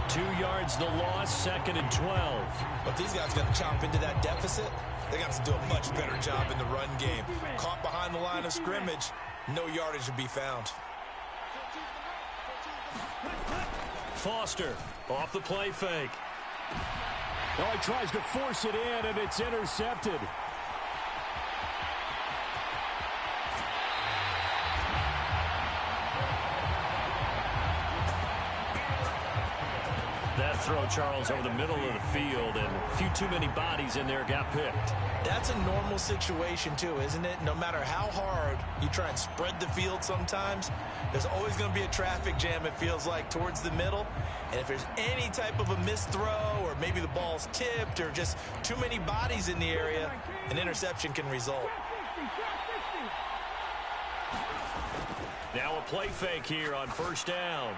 2 yards the loss, 2nd and 12. But these guys got to chomp into that deficit. They got to do a much better job in the run game. Caught behind the line of scrimmage, no yardage to be found. Foster off the play fake. Oh, he tries to force it in, and it's intercepted. That throw, Charles, over the middle of the field, and a few too many bodies in there got picked. That's a normal situation, too, isn't it? No matter how hard you try and spread the field sometimes, there's always going to be a traffic jam, it feels like, towards the middle. And if there's any type of a missed throw, or maybe the ball's tipped, or just too many bodies in the area, an interception can result. Now a play fake here on 1st down.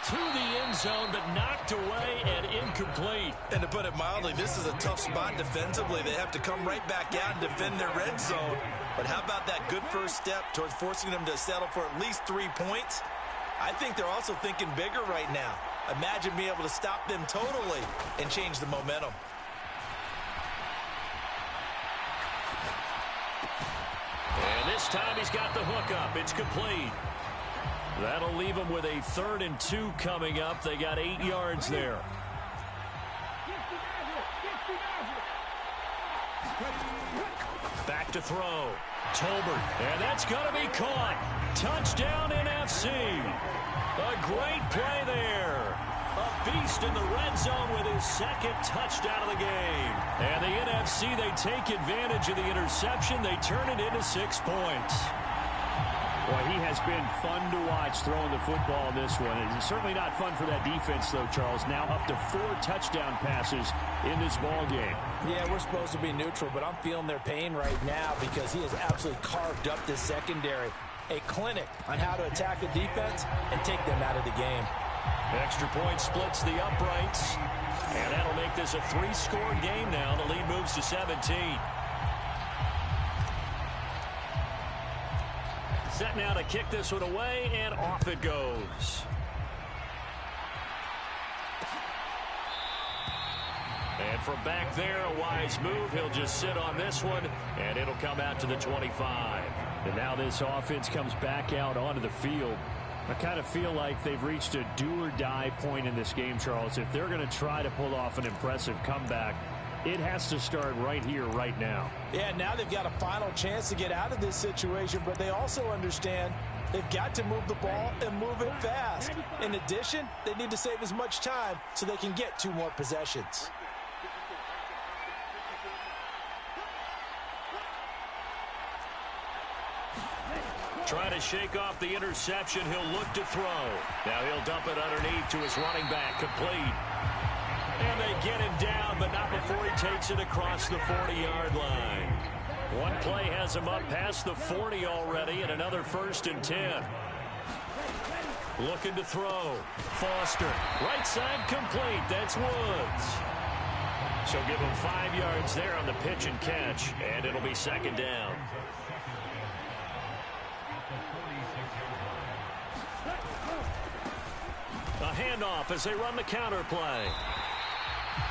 To the end zone, but knocked away and incomplete. And to put it mildly, this is a tough spot defensively. They have to come right back out and defend their red zone. But how about that good first step towards forcing them to settle for at least 3 points? I think they're also thinking bigger right now. Imagine being able to stop them totally and change the momentum. And this time he's got the hook up. It's complete. That'll leave them with a 3rd and 2 coming up. They got 8 yards there. Back to throw. Tolbert, and that's going to be caught. Touchdown NFC. A great play there. A beast in the red zone with his 2nd touchdown of the game. And the NFC, they take advantage of the interception. They turn it into 6 points. Boy, he has been fun to watch throwing the football in this one. It's certainly not fun for that defense, though, Charles. Now up to 4 touchdown passes in this ball game. Yeah, we're supposed to be neutral, but I'm feeling their pain right now because he has absolutely carved up this secondary. A clinic on how to attack the defense and take them out of the game. Extra point splits the uprights, and that'll make this a 3-score game now. The lead moves to 17. Set now to kick this one away, and off it goes. And from back there, a wise move. He'll just sit on this one, and it'll come out to the 25. And now this offense comes back out onto the field. I kind of feel like they've reached a do-or-die point in this game, Charles. If they're going to try to pull off an impressive comeback, it has to start right here, right now. Yeah, now they've got a final chance to get out of this situation, but they also understand they've got to move the ball and move it fast. In addition, they need to save as much time so they can get 2 more possessions. Trying to shake off the interception. He'll look to throw. Now he'll dump it underneath to his running back. Complete. And they get him down, but not before he takes it across the 40-yard line. One play has him up past the 40 already, and another 1st and 10. Looking to throw. Foster. Right side complete. That's Woods. So give him 5 yards there on the pitch and catch, and it'll be 2nd down. A handoff as they run the counter play.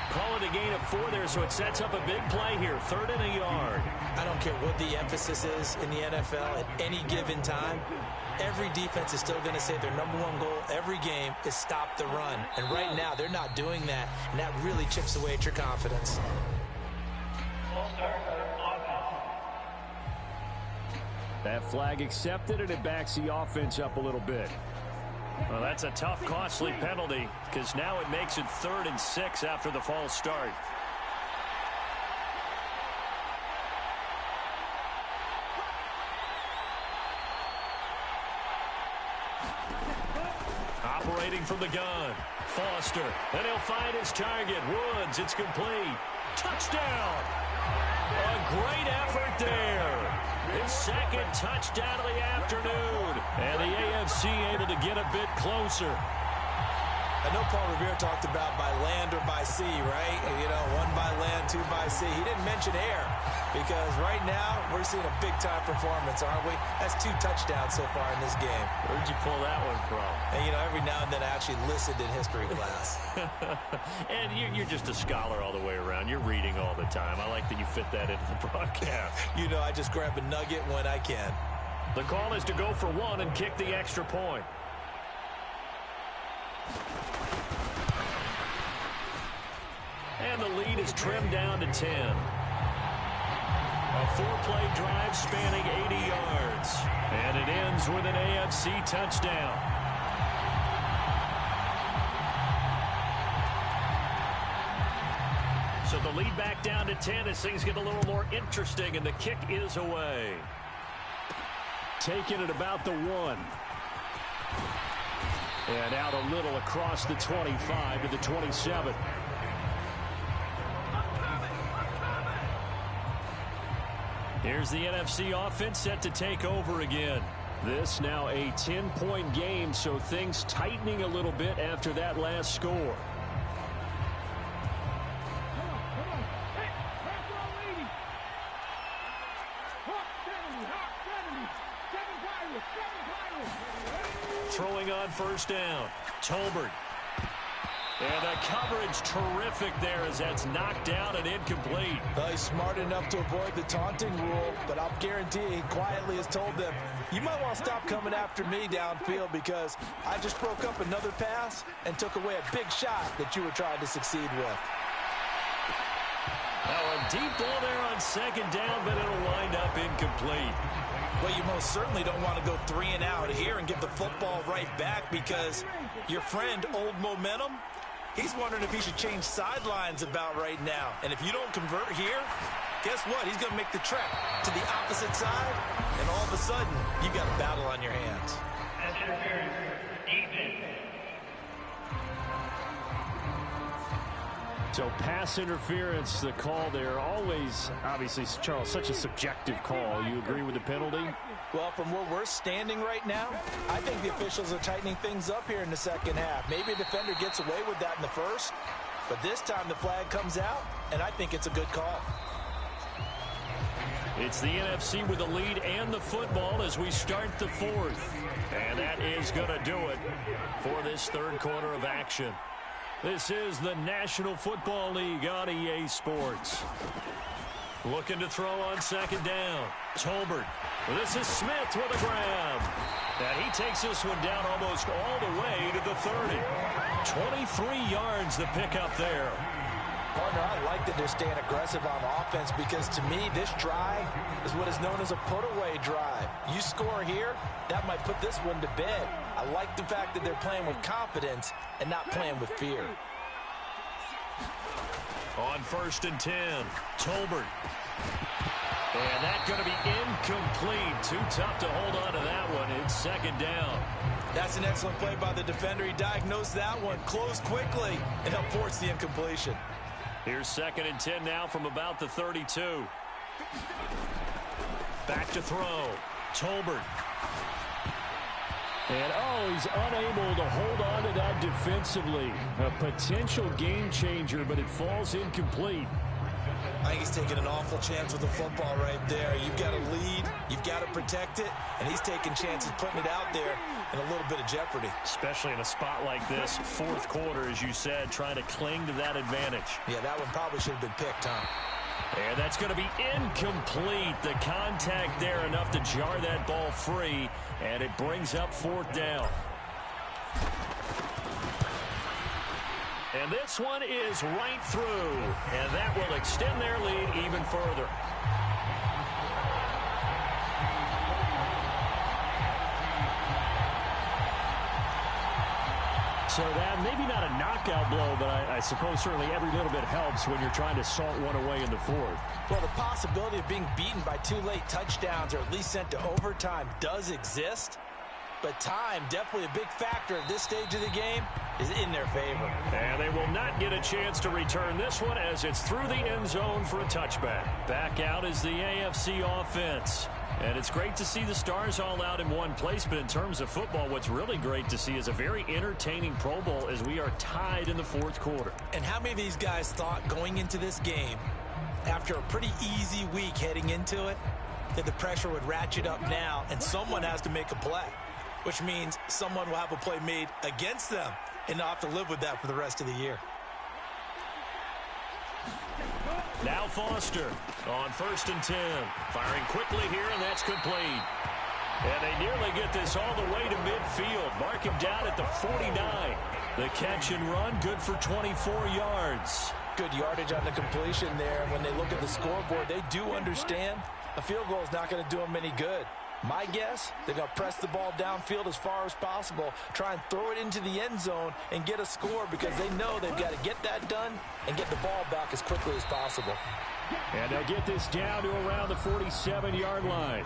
Call it a gain of 4 there, so it sets up a big play here. 3rd and a yard. I don't care what the emphasis is in the NFL at any given time. Every defense is still going to say their #1 goal every game is stop the run. And right now, they're not doing that, and that really chips away at your confidence. That flag accepted, and it backs the offense up a little bit. Well, that's a tough, costly penalty because now it makes it 3rd and 6 after the false start. Operating from the gun. Foster. And he'll find his target. Woods. It's complete. Touchdown. A great effort there. His 2nd touchdown of the afternoon. And the AFC able to get a bit closer. I know Paul Revere talked about by land or by sea, right? You know, 1 by land, 2 by sea. He didn't mention air because right now we're seeing a big-time performance, aren't we? That's 2 touchdowns so far in this game. Where'd you pull that one from? And, you know, every now and then I actually listened in history class. And you're just a scholar all the way around. You're reading all the time. I like that you fit that into the broadcast. You know, I just grab a nugget when I can. The call is to go for 1 and kick the extra point. And the lead is trimmed down to 10. A 4-play drive spanning 80 yards. And it ends with an AFC touchdown. So the lead back down to 10 as things get a little more interesting, and the kick is away. Taking it about the 1. And out a little across the 25 to the 27. Here's the NFC offense set to take over again. This now a 10-point game, so things tightening a little bit after that last score. Throwing on 1st down. Tolbert. And the coverage terrific there as that's knocked down and incomplete. Well, he's smart enough to avoid the taunting rule, but I'll guarantee he quietly has told them, you might want to stop coming after me downfield because I just broke up another pass and took away a big shot that you were trying to succeed with. Now a deep ball there on 2nd down, but it'll wind up incomplete. Well, you most certainly don't want to go 3 and out here and give the football right back because your friend, Old Momentum, he's wondering if he should change sidelines about right now. And if you don't convert here, guess what? He's going to make the trek to the opposite side, and all of a sudden, you've got a battle on your hands. So pass interference, the call there. Always, obviously, Charles, such a subjective call. You agree with the penalty? Well, from where we're standing right now, I think the officials are tightening things up here in the 2nd half. Maybe a defender gets away with that in the 1st, but this time the flag comes out, and I think it's a good call. It's the NFC with the lead and the football as we start the fourth. And that is going to do it for this third quarter of action. This is the National Football League on EA Sports. Looking to throw on second down. Tolbert. This is Smith with a grab. And he takes this one down almost all the way to the 30. 23 yards the pickup there. Partner, I like that they're staying aggressive on offense because to me, this drive is what is known as a put-away drive. You score here, that might put this one to bed. I like the fact that they're playing with confidence and not playing with fear. On 1st and 10, Tolbert. And that's going to be incomplete. Too tough to hold on to that one. It's second down. That's an excellent play by the defender. He diagnosed that one, closed quickly, and helped force the incompletion. Here's 2nd and 10 now from about the 32. Back to throw. Tolbert. And, he's unable to hold on to that defensively. A potential game changer, but it falls incomplete. I think he's taking an awful chance with the football right there. You've got to lead, you've got to protect it, and he's taking chances putting it out there in a little bit of jeopardy. Especially in a spot like this, fourth quarter, as you said, trying to cling to that advantage. Yeah, that one probably should have been picked, huh? And that's going to be incomplete. The contact there enough to jar that ball free, and it brings up 4th down. And this one is right through, and that will extend their lead even further. So that maybe not a knockout blow, but I suppose certainly every little bit helps when you're trying to salt one away in the fourth. Well, the possibility of being beaten by 2 late touchdowns or at least sent to overtime does exist. But time, definitely a big factor at this stage of the game, is in their favor. And they will not get a chance to return this one as it's through the end zone for a touchback. Back out is the AFC offense. And it's great to see the stars all out in one place, but in terms of football, what's really great to see is a very entertaining Pro Bowl as we are tied in the fourth quarter. And how many of these guys thought going into this game, after a pretty easy week heading into it, that the pressure would ratchet up now and someone has to make a play, which means someone will have a play made against them and not have to live with that for the rest of the year. Now Foster on 1st and 10. Firing quickly here, and that's complete. And they nearly get this all the way to midfield. Mark him down at the 49. The catch and run, good for 24 yards. Good yardage on the completion there. And when they look at the scoreboard, they do understand a field goal is not going to do them any good. My guess, they're going to press the ball downfield as far as possible, try and throw it into the end zone and get a score because they know they've got to get that done and get the ball back as quickly as possible. And they'll get this down to around the 47-yard line.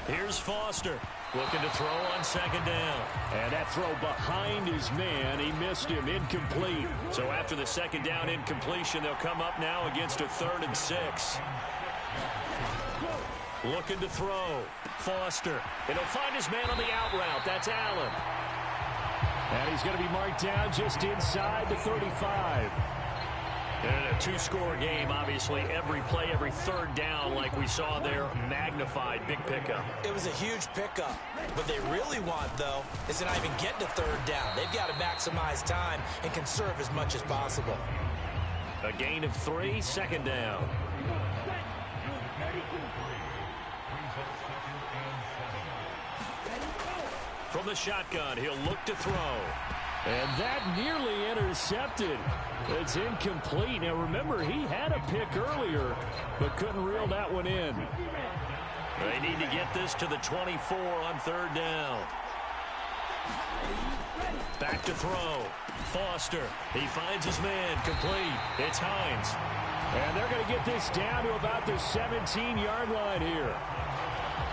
Here's Foster looking to throw on 2nd down. And that throw behind his man. He missed him. Incomplete. So after the 2nd down incompletion, they'll come up now against a 3rd and 6. Looking to throw. Foster. And he'll find his man on the out route. That's Allen. And he's going to be marked down just inside the 35. And a two-score game, obviously, every play, every 3rd down, like we saw there, magnified, big pickup. It was a huge pickup. What they really want, though, is to not even get to 3rd down. They've got to maximize time and conserve as much as possible. A gain of 3, 2nd down. From the shotgun, he'll look to throw. And that nearly intercepted. It's incomplete. Now, remember, he had a pick earlier, but couldn't reel that one in. They need to get this to the 24 on 3rd down. Back to throw. Foster. He finds his man. Complete. It's Hines. And they're going to get this down to about the 17-yard line here.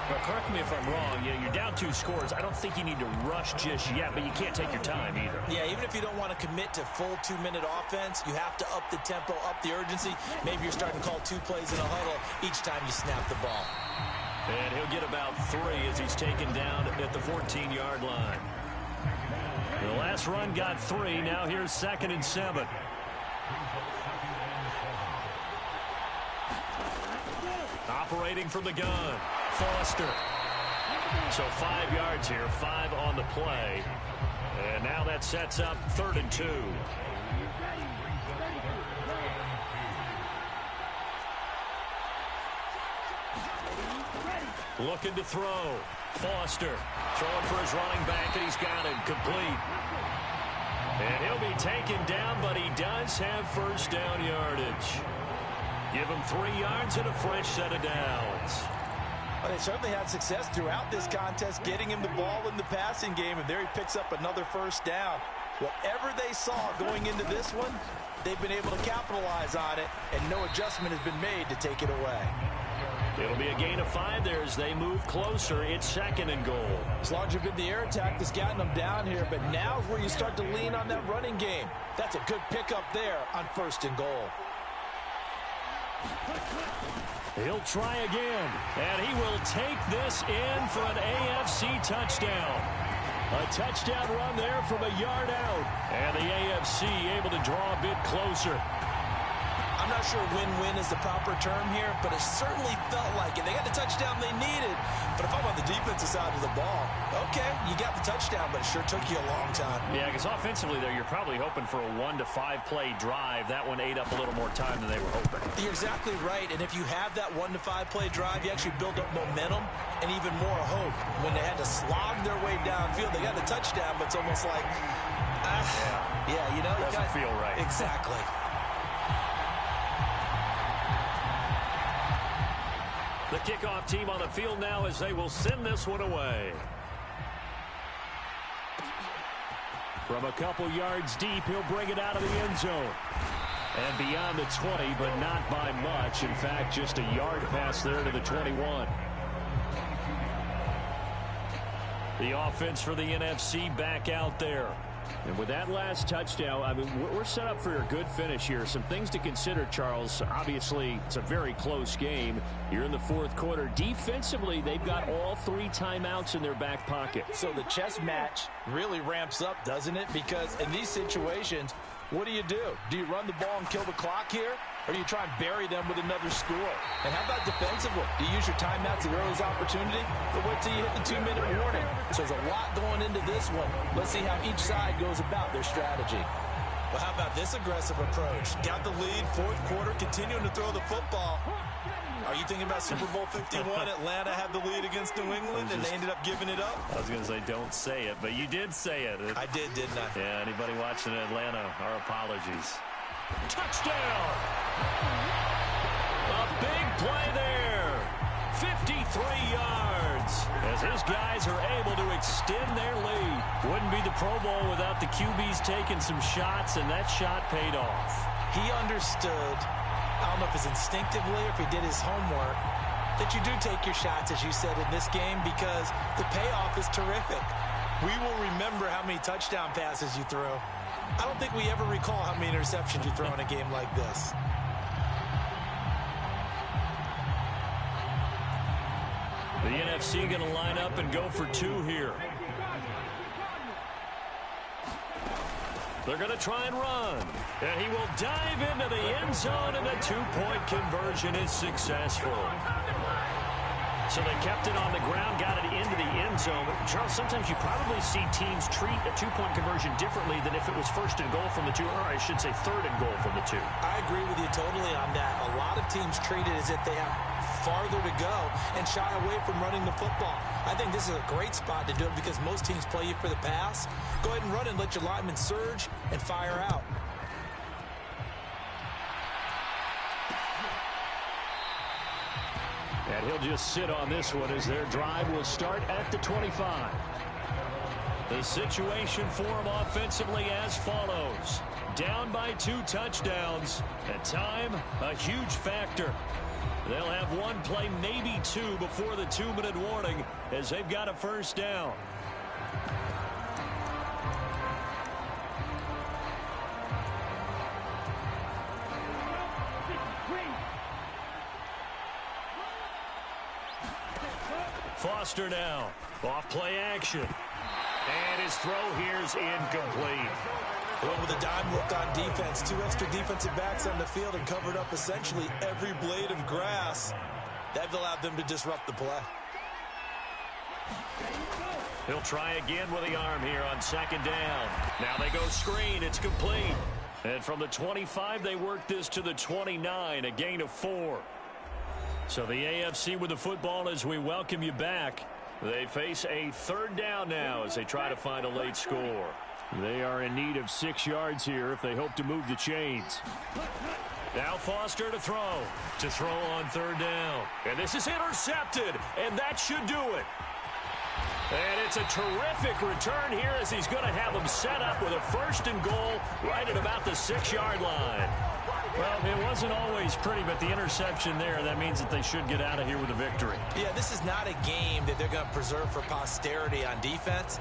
But correct me if I'm wrong, you're down 2 scores. I don't think you need to rush just yet, but you can't take your time either. Yeah, even if you don't want to commit to full 2-minute offense, you have to up the tempo, up the urgency. Maybe you're starting to call 2 plays in a huddle each time you snap the ball. And he'll get about 3 as he's taken down at the 14-yard line. The last run got 3. Now here's 2nd and 7. Operating from the gun, Foster. So 5 yards here, 5 on the play. And now that sets up 3rd and 2. Looking to throw. Foster throwing for his running back, and he's got him complete. And he'll be taken down, but he does have first down yardage. Give him 3 yards and a fresh set of downs. Well, they certainly had success throughout this contest, getting him the ball in the passing game, and there he picks up another first down. Whatever they saw going into this one, they've been able to capitalize on it, and no adjustment has been made to take it away. It'll be a gain of 5 there as they move closer. It's 2nd and goal. As long as you've been the air attack that's gotten them down here, but now's where you start to lean on that running game. That's a good pickup there on 1st and goal. He'll try again, and he will take this in for an AFC touchdown. A touchdown run there from a yard out, and the AFC able to draw a bit closer. I'm not sure win-win is the proper term here, but it certainly felt like it. They got the touchdown they needed, but if I'm on the defensive side of the ball, okay, you got the touchdown, but it sure took you a long time. Yeah, because offensively there, you're probably hoping for a 1 to 5 play drive. That one ate up a little more time than they were hoping. You're exactly right, and if you have that 1 to 5 play drive, you actually build up momentum and even more hope. When they had to slog their way downfield, they got the touchdown, but it's almost like, yeah, you know. Doesn't feel right. Exactly. The kickoff team on the field now as they will send this one away. From a couple yards deep, he'll bring it out of the end zone. And beyond the 20, but not by much. In fact, just a yard pass there to the 21. The offense for the NFC back out there. And with that last touchdown, I mean, we're set up for a good finish here. Some things to consider, Charles. Obviously, it's a very close game. You're in the 4th quarter. Defensively, they've got all 3 timeouts in their back pocket. So the chess match really ramps up, doesn't it? Because in these situations, what do? Do you run the ball and kill the clock here? Or do you try and bury them with another score? And how about defensively? Do you use your timeouts at earliest opportunity? Or wait till you hit the 2-minute warning? So there's a lot going into this one. Let's see how each side goes about their strategy. Well, how about this aggressive approach? Got the lead, 4th quarter, continuing to throw the football. Are you thinking about Super Bowl 51? Atlanta had the lead against New England, and they ended up giving it up? I was going to say, don't say it, but you did say it. I did, didn't I? Yeah, anybody watching Atlanta, our apologies. Touchdown! A big play there. 53 yards as his guys are able to extend their lead. Wouldn't be the Pro Bowl without the QBs taking some shots, and that shot paid off. He understood, I don't know if it's instinctively or if he did his homework, that you do take your shots, as you said, in this game because the payoff is terrific. We will remember how many touchdown passes you threw. I don't think we ever recall how many interceptions you throw in a game like this. The NFC going to line up and go for 2 here. They're going to try and run. And he will dive into the end zone, and the 2-point conversion is successful. So they kept it on the ground, got it into the end zone. But Charles, sometimes you probably see teams treat a 2-point conversion differently than if it was 1st and goal from the 2, or I should say 3rd and goal from the 2. I agree with you totally on that. A lot of teams treat it as if they have farther to go and shy away from running the football. I think this is a great spot to do it because most teams play you for the pass. Go ahead and run and let your linemen surge and fire out. And he'll just sit on this one as their drive will start at the 25. The situation for him offensively as follows. Down by 2 touchdowns. At time, a huge factor. They'll have 1 play, maybe 2, before the 2-minute warning as they've got a first down. Foster now. Off play action. And his throw here is incomplete. Well, with a dime look on defense, 2 extra defensive backs on the field and covered up essentially every blade of grass. That allowed them to disrupt the play. He'll try again with the arm here on second down. Now they go screen. It's complete. And from the 25, they work this to the 29, a gain of 4. So the AFC with the football as we welcome you back. They face a third down now as they try to find a late score. They are in need of 6 yards here if they hope to move the chains. Now Foster to throw. To throw on third down. And this is intercepted. And that should do it. And it's a terrific return here as he's going to have them set up with a 1st and goal right at about the 6-yard line. Well, it wasn't always pretty, but the interception there, that means that they should get out of here with a victory. Yeah, this is not a game that they're going to preserve for posterity on defense,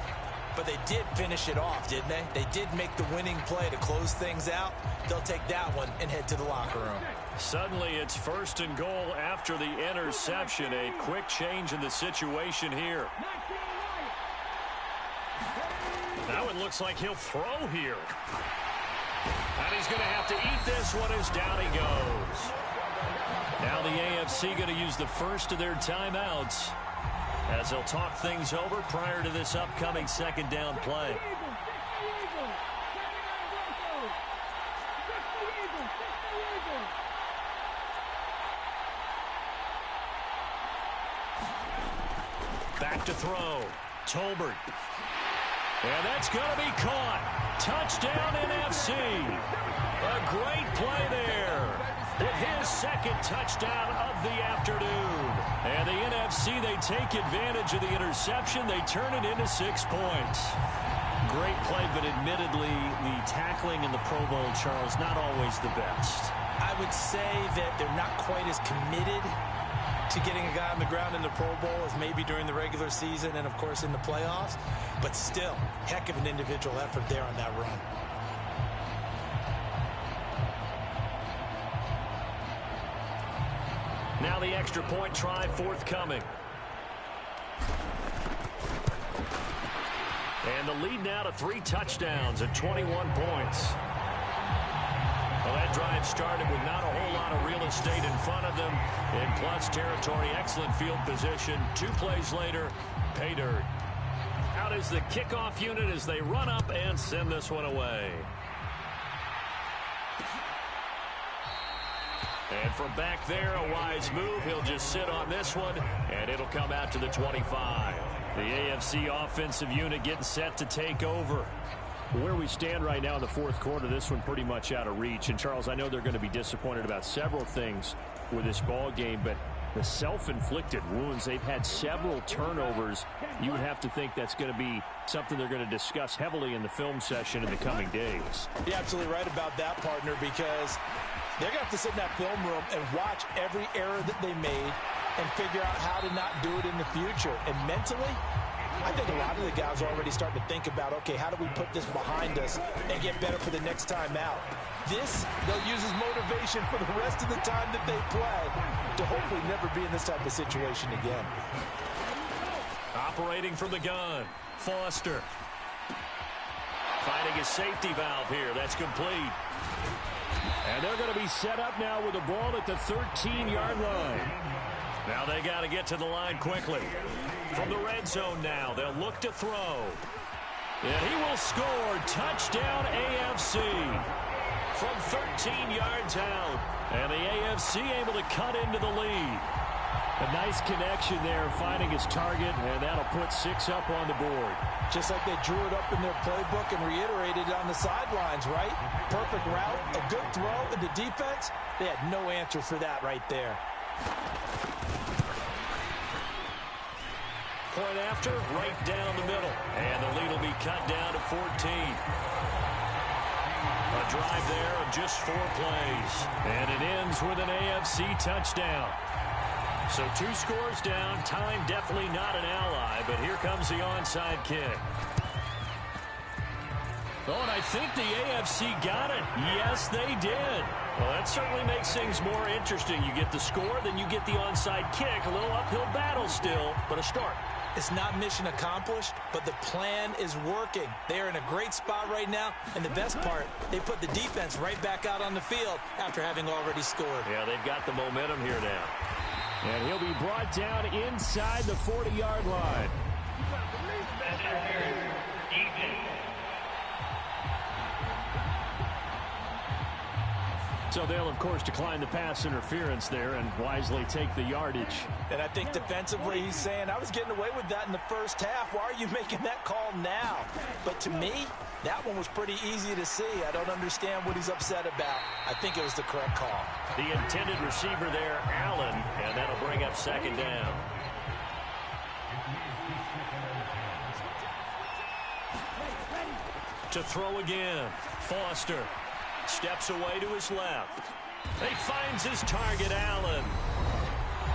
but they did finish it off, didn't they? They did make the winning play to close things out. They'll take that one and head to the locker room. Suddenly, it's 1st and goal after the interception. A quick change in the situation here. Now it looks like he'll throw here. And he's going to have to eat this one as down he goes. Now the AFC going to use the first of their timeouts as they'll talk things over prior to this upcoming second down play. Back to throw. Tolbert. And that's going to be caught. Touchdown NFC. A great play there with his 2nd touchdown of the afternoon. And the NFC, they take advantage of the interception. They turn it into 6 points. Great play, but admittedly, the tackling in the Pro Bowl, Charles, not always the best. I would say that they're not quite as committed to getting a guy on the ground in the Pro Bowl as maybe during the regular season and, of course, in the playoffs. But still, heck of an individual effort there on that run. Now the extra point try forthcoming. And the lead now to 3 touchdowns at 21 points. Well, that drive started with not a whole lot of real estate in front of them. In plus territory, excellent field position. 2 plays later, pay dirt. Out is the kickoff unit as they run up and send this one away. And from back there, a wise move. He'll just sit on this one, and it'll come out to the 25. The AFC offensive unit getting set to take over. Where we stand right now in the 4th quarter, this one pretty much out of reach. And, Charles, I know they're going to be disappointed about several things with this ball game, but the self-inflicted wounds, they've had several turnovers. You would have to think that's going to be something they're going to discuss heavily in the film session in the coming days. You're absolutely right about that, partner, because they're going to have to sit in that film room and watch every error that they made and figure out how to not do it in the future. And mentally, I think a lot of the guys are already starting to think about, okay, how do we put this behind us and get better for the next time out? This, they'll use as motivation for the rest of the time that they play to hopefully never be in this type of situation again. Operating from the gun, Foster. Finding his safety valve here. That's complete. And they're going to be set up now with the ball at the 13-yard line. Now they got to get to the line quickly. From the red zone now, they'll look to throw. And he will score. Touchdown AFC. From 13 yards out. And the AFC able to cut into the lead. A nice connection there, finding his target, and that'll put 6 up on the board. Just like they drew it up in their playbook and reiterated it on the sidelines, right? Perfect route, a good throw, and the defense, they had no answer for that right there. Point after, right down the middle. And the lead will be cut down to 14. A drive there of just 4 plays. And it ends with an AFC touchdown. So 2 scores down. Time definitely not an ally, but here comes the onside kick. Oh, and I think the AFC got it. Yes, they did. Well, that certainly makes things more interesting. You get the score, then you get the onside kick. A little uphill battle still, but a start. It's not mission accomplished, but the plan is working. They're in a great spot right now, and the best part, they put the defense right back out on the field after having already scored. Yeah, they've got the momentum here now. And he'll be brought down inside the 40-yard line. So they'll, of course, decline the pass interference there and wisely take the yardage. And I think defensively he's saying, I was getting away with that in the first half. Why are you making that call now? But to me, that one was pretty easy to see. I don't understand what he's upset about. I think it was the correct call. The intended receiver there, Allen, and that'll bring up second down. To throw again, Foster. Steps away to his left. He finds his target, Allen.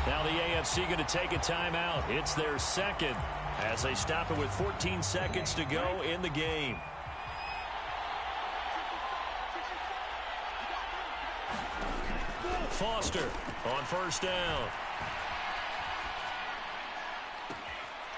Now the AFC going to take a timeout. It's their second as they stop it with 14 seconds to go in the game. Foster on first down.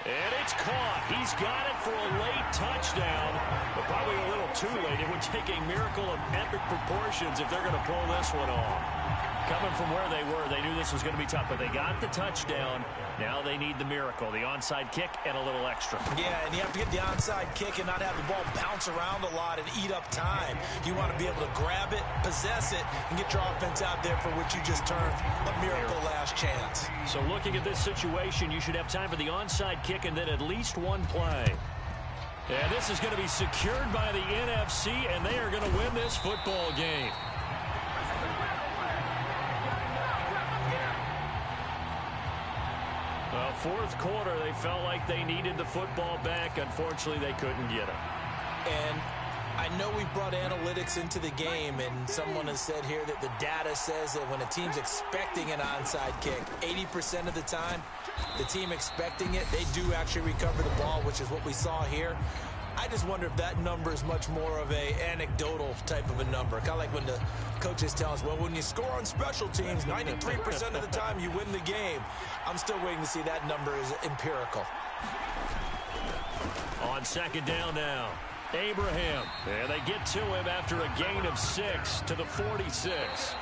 And it's caught. He's got it for a late touchdown, but probably a little too late. It would take a miracle of epic proportions if they're going to pull this one off. Coming from where they were, they knew this was going to be tough, but they got the touchdown. Now they need the miracle, the onside kick and a little extra. Yeah, and you have to get the onside kick and not have the ball bounce around a lot and eat up time. You want to be able to grab it, possess it, and get your offense out there for what you just termed a miracle last chance. So looking at this situation, you should have time for the onside kick and then at least one play. And this is going to be secured by the NFC, and they are going to win this football game. Fourth quarter, they felt like they needed the football back. Unfortunately, they couldn't get it. And I know we brought analytics into the game, and someone has said here that the data says that when a team's expecting an onside kick, 80% of the time, the team expecting it, they do actually recover the ball, which is what we saw here. I just wonder if that number is much more of a anecdotal type of a number. Kind of like when the coaches tell us, well, when you score on special teams, 93% of the time you win the game. I'm still waiting to see that number is empirical. On second down now, Abraham. And they get to him after a gain of 6 to the 46.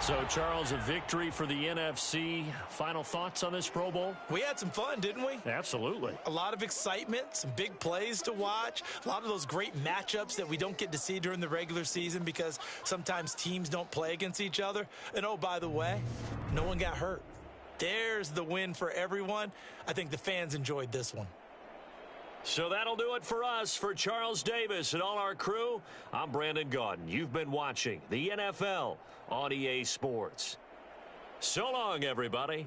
So, Charles, a victory for the NFC. Final thoughts on this Pro Bowl? We had some fun, didn't we? Absolutely. A lot of excitement, some big plays to watch, a lot of those great matchups that we don't get to see during the regular season because sometimes teams don't play against each other. And, oh, by the way, no one got hurt. There's the win for everyone. I think the fans enjoyed this one. So that'll do it for us. For Charles Davis and all our crew, I'm Brandon Gaudin. You've been watching the NFL on EA Sports. So long, everybody.